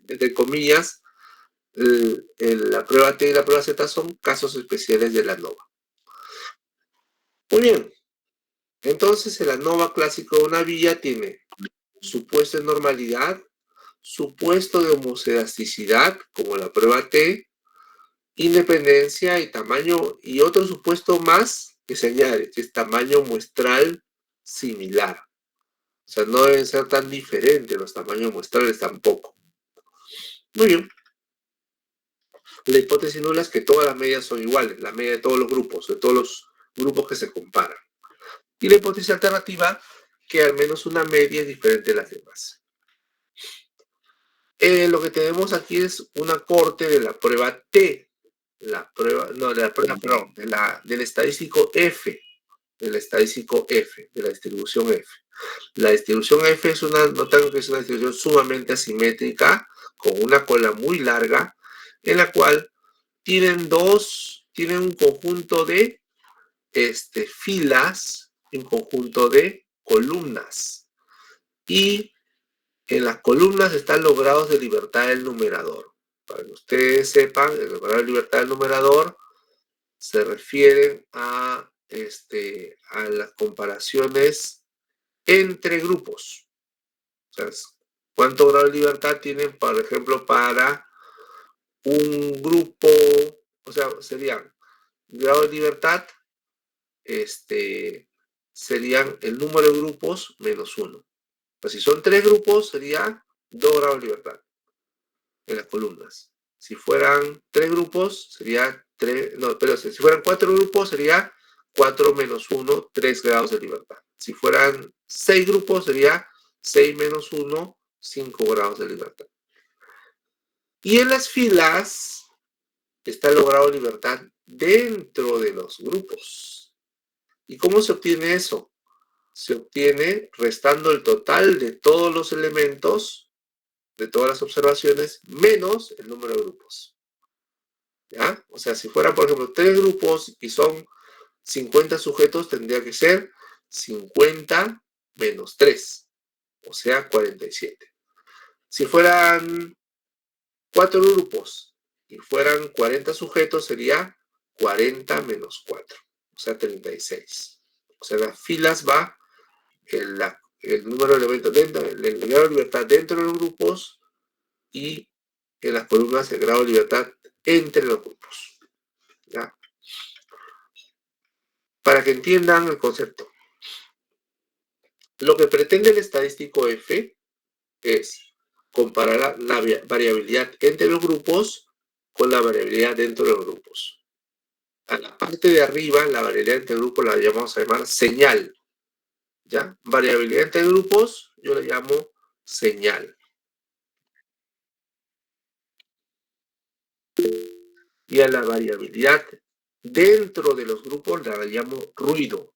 entre comillas, la prueba T y la prueba Z son casos especiales de la ANOVA. Muy bien, entonces el ANOVA clásico de una vía tiene supuesto de normalidad, supuesto de homoscedasticidad, como la prueba T, independencia y tamaño, y otro supuesto más que se añade, que es tamaño muestral similar. O sea, no deben ser tan diferentes los tamaños muestrales tampoco. Muy bien. La hipótesis nula es que todas las medias son iguales, la media de todos los grupos que se comparan. Y la hipótesis alternativa, que al menos una media es diferente de las demás. Lo que tenemos aquí es una corte de la prueba T, del estadístico F, de la distribución F. La distribución F es notaron que es una distribución sumamente asimétrica, con una cola muy larga, en la cual tienen un conjunto de filas, un conjunto de columnas. Y en las columnas están los grados de libertad del numerador. Para que ustedes sepan, el grado de libertad del numerador se refiere a a las comparaciones entre grupos. O sea, ¿cuánto grado de libertad tienen, por ejemplo, para un grupo? O sea, serían grado de libertad, serían el número de grupos menos 1. Pues si son 3 grupos, sería 2 grados de libertad en las columnas. Si fueran 3 grupos, sería 3, no, pero si fueran 4 grupos, sería 4 menos 1, 3 grados de libertad. Si fueran 6 grupos, sería 6 menos 1, 5 grados de libertad. Y en las filas está el grado de libertad dentro de los grupos. ¿Y cómo se obtiene eso? Se obtiene restando el total de todos los elementos, de todas las observaciones, menos el número de grupos. ¿Ya? O sea, si fuera, por ejemplo, 3 grupos y son 50 sujetos, tendría que ser 50 menos 3, o sea, 47. Si fueran 4 grupos y fueran 40 sujetos, sería 40 menos 4, o sea, 36. O sea, las filas va el número de elementos dentro, el grado de libertad dentro de los grupos, y en las columnas el grado de libertad entre los grupos. ¿Ya? Para que entiendan el concepto. Lo que pretende el estadístico F es comparar la variabilidad entre los grupos con la variabilidad dentro de los grupos. A la parte de arriba, la variabilidad entre grupos la vamos a llamar señal. ¿Ya? Variabilidad entre grupos, yo la llamo señal. Y a la variabilidad dentro de los grupos la llamo ruido.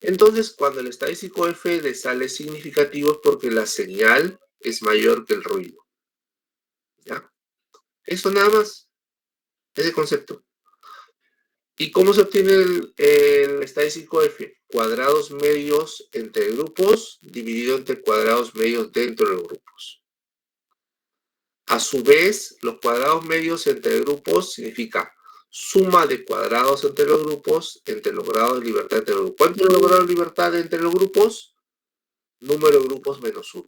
Entonces, cuando el estadístico F le sale significativo es porque la señal es mayor que el ruido. ¿Ya? Eso nada más, ese concepto. ¿Y cómo se obtiene el estadístico F? Cuadrados medios entre grupos dividido entre cuadrados medios dentro de los grupos. A su vez, los cuadrados medios entre grupos significa suma de cuadrados entre los grupos entre los grados de libertad entre los grupos. ¿Cuántos son los grados de libertad entre los grupos? Número de grupos menos 1.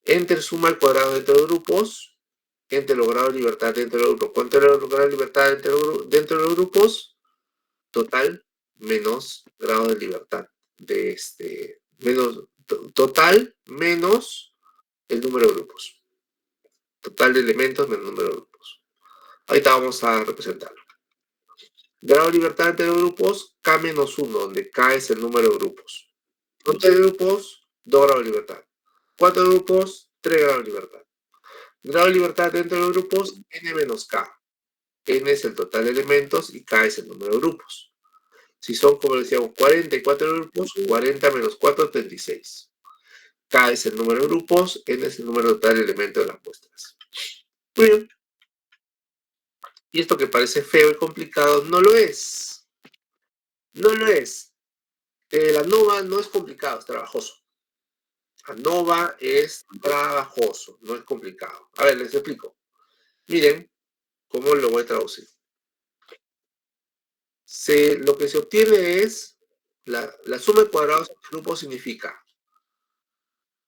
Entre suma el cuadrado entre los grupos, entre los grados de libertad dentro de los grupos. ¿Cuánto es los grados de libertad dentro de los grupos? Total menos grado de libertad de total menos el número de grupos. Total de elementos menos el número de grupos. Ahorita vamos a representarlo. Grado de libertad entre los grupos, K menos 1, donde K es el número de grupos. 3 grupos, 2 grados de libertad. 4 grupos, 3 grados de libertad. Grado de libertad dentro de los grupos, N menos K. N es el total de elementos y K es el número de grupos. Si son, como decíamos, 44 grupos, 40 menos 4, 36. K es el número de grupos, N es el número total de elementos de las muestras. Muy bien. Y esto que parece feo y complicado, no lo es. No lo es. La ANOVA no es complicado, es trabajoso. ANOVA es trabajoso, no es complicado. A ver, les explico. Miren cómo lo voy a traducir. Lo que se obtiene es la suma de cuadrados de grupos significa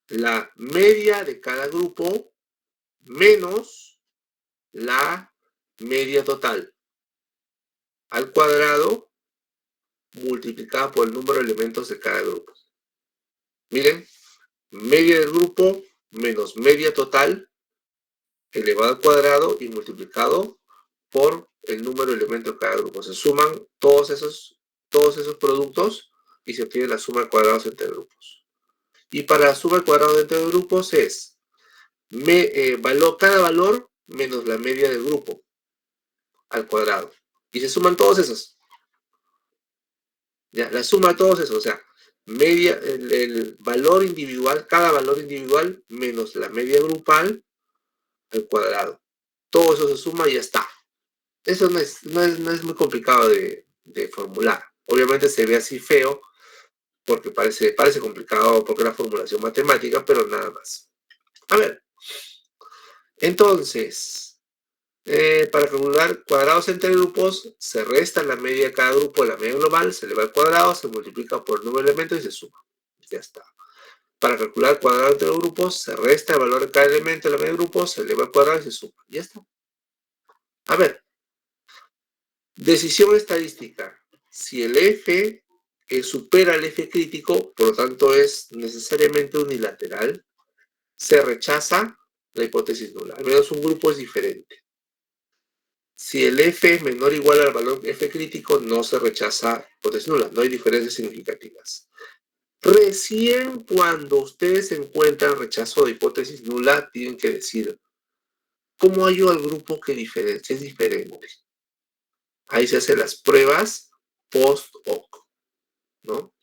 la media de cada grupo menos la media total al cuadrado multiplicada por el número de elementos de cada grupo. Miren, media del grupo menos media total elevado al cuadrado y multiplicado por el número de elementos de cada grupo. Se suman todos esos productos y se obtiene la suma de cuadrados entre grupos. Y para la suma de cuadrados entre grupos es cada valor menos la media del grupo al cuadrado. Y se suman todos esos. ¿Ya? La suma de todos esos, o sea, el valor individual, cada valor individual menos la media grupal al cuadrado. Todo eso se suma y ya está. Eso no es muy complicado de formular. Obviamente se ve así feo porque parece complicado porque es la formulación matemática, pero nada más. A ver, entonces, Para calcular cuadrados entre grupos, se resta la media de cada grupo de la media global, se le va al cuadrado, se multiplica por el número de elementos y se suma. Ya está. Para calcular cuadrado entre los grupos, se resta el valor de cada elemento de la media de grupo, se le va al cuadrado y se suma. Ya está. A ver, decisión estadística. Si el F supera el F crítico, por lo tanto es necesariamente unilateral, se rechaza la hipótesis nula. Al menos un grupo es diferente. Si el F es menor o igual al valor F crítico, no se rechaza hipótesis nula. No hay diferencias significativas. Recién cuando ustedes encuentran rechazo de hipótesis nula, tienen que decir, ¿cómo hallo al grupo que es diferente? Ahí se hacen las pruebas post hoc, ¿no?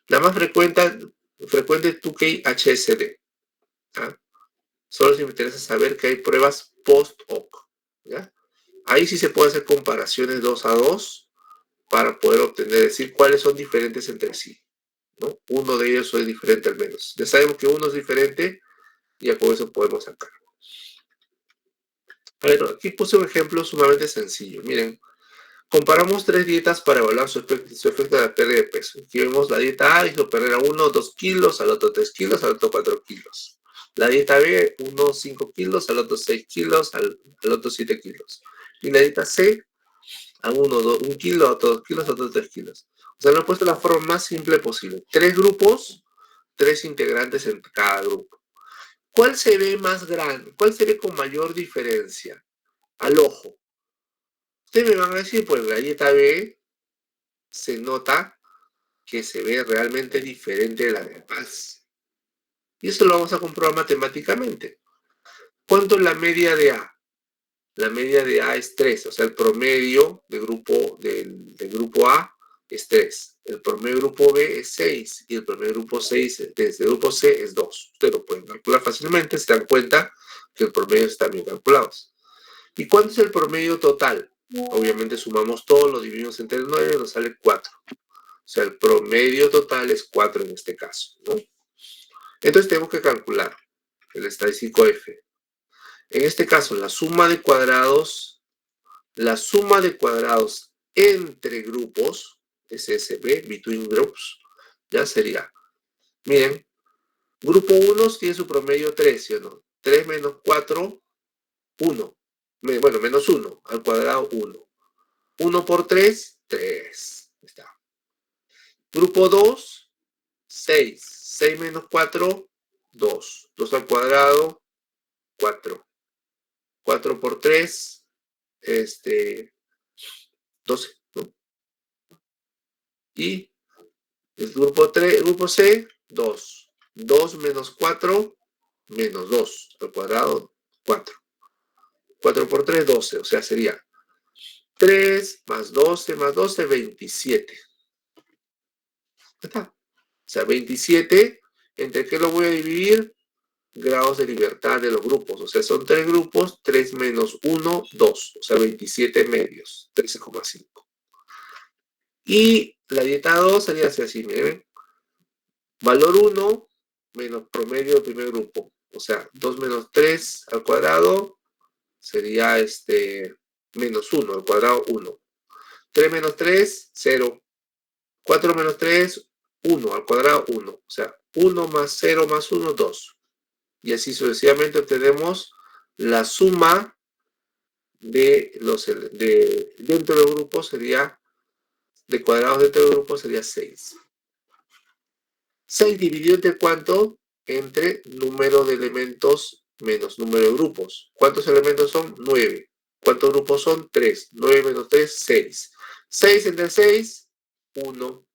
La más frecuente es 2K-HSD. ¿Ah? Solo si me interesa saber que hay pruebas post hoc. ¿Ya? Ahí sí se puede hacer comparaciones 2 a 2 para poder obtener, decir cuáles son diferentes entre sí, ¿no? Uno de ellos es diferente al menos. Ya sabemos que uno es diferente y ya con eso podemos sacar. A ver, aquí puse un ejemplo sumamente sencillo. Miren, comparamos 3 dietas para evaluar su efecto de la pérdida de peso. Aquí vemos la dieta A, hizo perder a uno 2 kilos, al otro 3 kilos, al otro 4 kilos. La dieta B, uno 5 kilos, al otro 6 kilos, al otro 7 kilos. Y la dieta C, a uno 1 kilo, a otro 2 kilos, a otro 3 kilos. O sea, lo he puesto de la forma más simple posible. 3 grupos, 3 integrantes en cada grupo. ¿Cuál se ve más grande? ¿Cuál se ve con mayor diferencia al ojo? Ustedes me van a decir, pues la dieta B se nota que se ve realmente diferente de la demás. Y eso lo vamos a comprobar matemáticamente. ¿Cuánto es la media de A? La media de A es 3, o sea, el promedio del grupo A es 3. El promedio del grupo B es 6 y el promedio del grupo, desde el grupo C es 2. Ustedes lo pueden calcular fácilmente, se dan cuenta que el promedio está bien calculado. ¿Y cuánto es el promedio total? Obviamente sumamos todo, lo dividimos entre 9 y nos sale 4. O sea, el promedio total es 4 en este caso, ¿no? Entonces tenemos que calcular el estadístico F. En este caso, la suma de cuadrados entre grupos, SSB, between groups, ya sería, miren, grupo 1 tiene su promedio 3, ¿sí o no? 3 menos 4, 1. Bueno, menos 1, al cuadrado 1. 1 por 3, 3. Está. Grupo 2, 6. 6 menos 4, 2. 2 al cuadrado, 4. 4 por 3, 12, ¿no? Y el grupo C, 2. 2 menos 4, menos 2 al cuadrado, 4. 4 por 3, 12. O sea, sería 3 más 12 más 12, 27. Está. O sea, 27, ¿entre qué lo voy a dividir? Grados de libertad de los grupos. O sea, son 3 grupos, 3 menos 1, 2. O sea, 27 medios, 13,5. Y la dieta 2 sería así, miren. Valor 1 menos promedio del primer grupo. O sea, 2 menos 3 al cuadrado sería menos 1 al cuadrado, 1. 3 menos 3, 0. 4 menos 3, 1 al cuadrado, 1. O sea, 1 más 0 más 1, 2. Y así sucesivamente obtenemos la suma de dentro del grupo sería, de cuadrados dentro del grupo sería 6. 6 dividido entre ¿cuánto? Entre número de elementos menos número de grupos. ¿Cuántos elementos son? 9. ¿Cuántos grupos son? 3. 9 menos 3, 6. 6 entre 6, 1.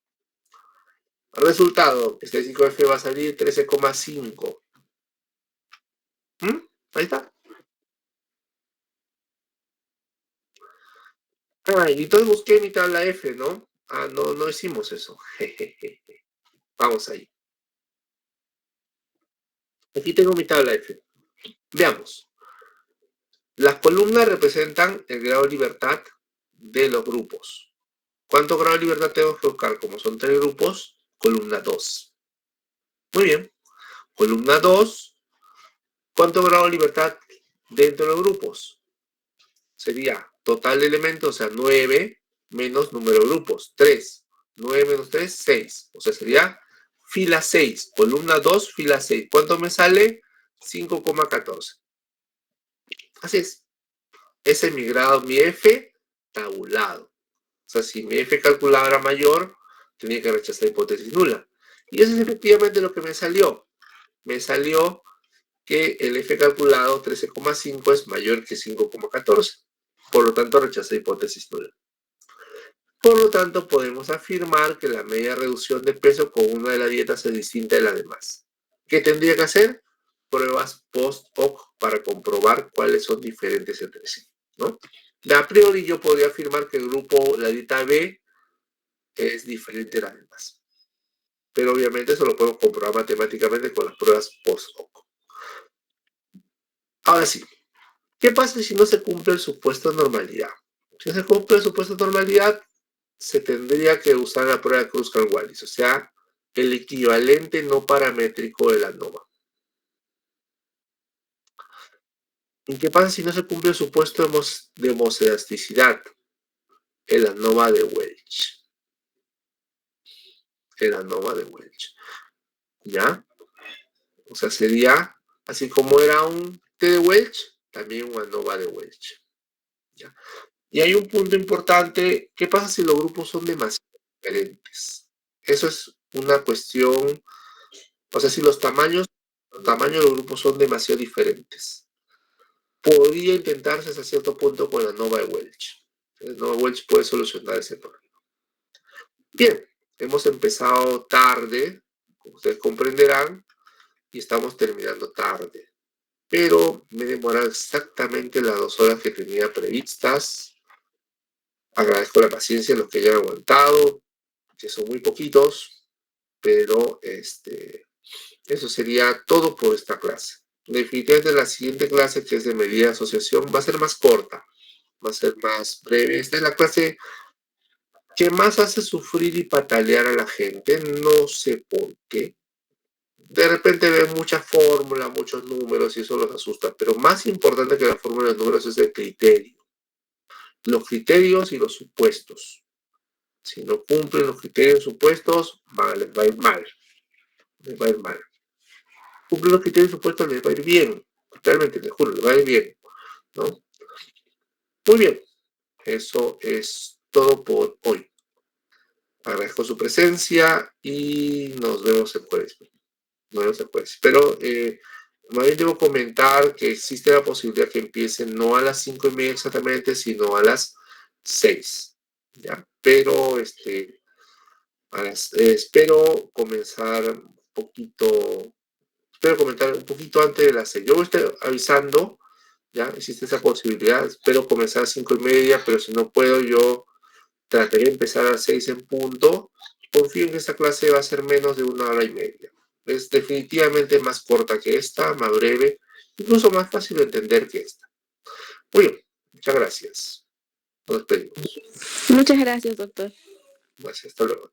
Resultado, este 5F va a salir 13,5. Ahí está. Y entonces busqué mi tabla F, ¿no? No hicimos eso. Vamos ahí. Aquí tengo mi tabla F. Veamos. Las columnas representan el grado de libertad de los grupos. ¿Cuántos grados de libertad tengo que buscar? Como son 3 grupos, columna 2. Muy bien. Columna 2. ¿Cuántos grados de libertad dentro de los grupos? sería total de elementos, o sea, 9 menos número de grupos, 3. 9 menos 3, 6. O sea, sería fila 6, columna 2, fila 6. ¿Cuánto me sale? 5,14. Así es. Ese es mi grado, mi F tabulado. O sea, si mi F calculado era mayor, tenía que rechazar hipótesis nula. Y eso es efectivamente lo que me salió. Me salió que el F calculado 13,5 es mayor que 5,14. Por lo tanto, rechacé hipótesis nula. Por lo tanto, podemos afirmar que la media reducción de peso con una de las dietas es distinta de las demás. ¿Qué tendría que hacer? Pruebas post-hoc para comprobar cuáles son diferentes entre sí, ¿no? De a priori yo podría afirmar que el grupo, la dieta B, es diferente de las demás. Pero obviamente eso lo podemos comprobar matemáticamente con las pruebas post-hoc. Ahora sí, ¿qué pasa si no se cumple el supuesto de normalidad? Si no se cumple el supuesto de normalidad, se tendría que usar la prueba de Kruskal-Wallis, o sea, el equivalente no paramétrico de la ANOVA. ¿Y qué pasa si no se cumple el supuesto de homoselasticidad? El ANOVA de Welch. El ANOVA de Welch. ¿Ya? O sea, sería, así como era un T de Welch, también un ANOVA de Welch. ¿Ya? Y hay un punto importante, ¿qué pasa si los grupos son demasiado diferentes? Eso es una cuestión, o sea, si los tamaños de los grupos son demasiado diferentes. Podría intentarse hasta cierto punto con la ANOVA de Welch. La ANOVA de Welch puede solucionar ese problema. Bien, hemos empezado tarde, como ustedes comprenderán, y estamos terminando tarde. Pero me he demorado exactamente las 2 horas que tenía previstas. Agradezco la paciencia de los que hayan aguantado, que son muy poquitos, pero eso sería todo por esta clase. Definitivamente la siguiente clase, que es de medida de asociación, va a ser más corta, va a ser más breve. Esta es la clase que más hace sufrir y patalear a la gente, no sé por qué. De repente ven muchas fórmulas, muchos números y eso los asusta, pero más importante que la fórmula de números es el criterio. Los criterios y los supuestos. Si no cumplen los criterios supuestos, les va a ir mal. Les va a ir mal. Cumplen los criterios supuestos, les va a ir bien. Realmente, les juro, les va a ir bien, ¿no? Muy bien. Eso es todo por hoy. Agradezco su presencia y nos vemos el jueves. Nos vemos el jueves. Pero más bien debo comentar que existe la posibilidad que empiecen no a las 5:30 exactamente, sino a las 6. ¿Ya? Pero espero comenzar un poquito, espero comentar un poquito antes de las 6. Yo voy a estar avisando, ya existe esa posibilidad, espero comenzar a 5:30, pero si no puedo, yo trataré de empezar a las 6 en punto. Confío en que esta clase va a ser menos de 1 hora y media. Es definitivamente más corta que esta, más breve, incluso más fácil de entender que esta. Muy bien, muchas gracias. Nos despedimos. Muchas gracias, doctor. Gracias, hasta luego.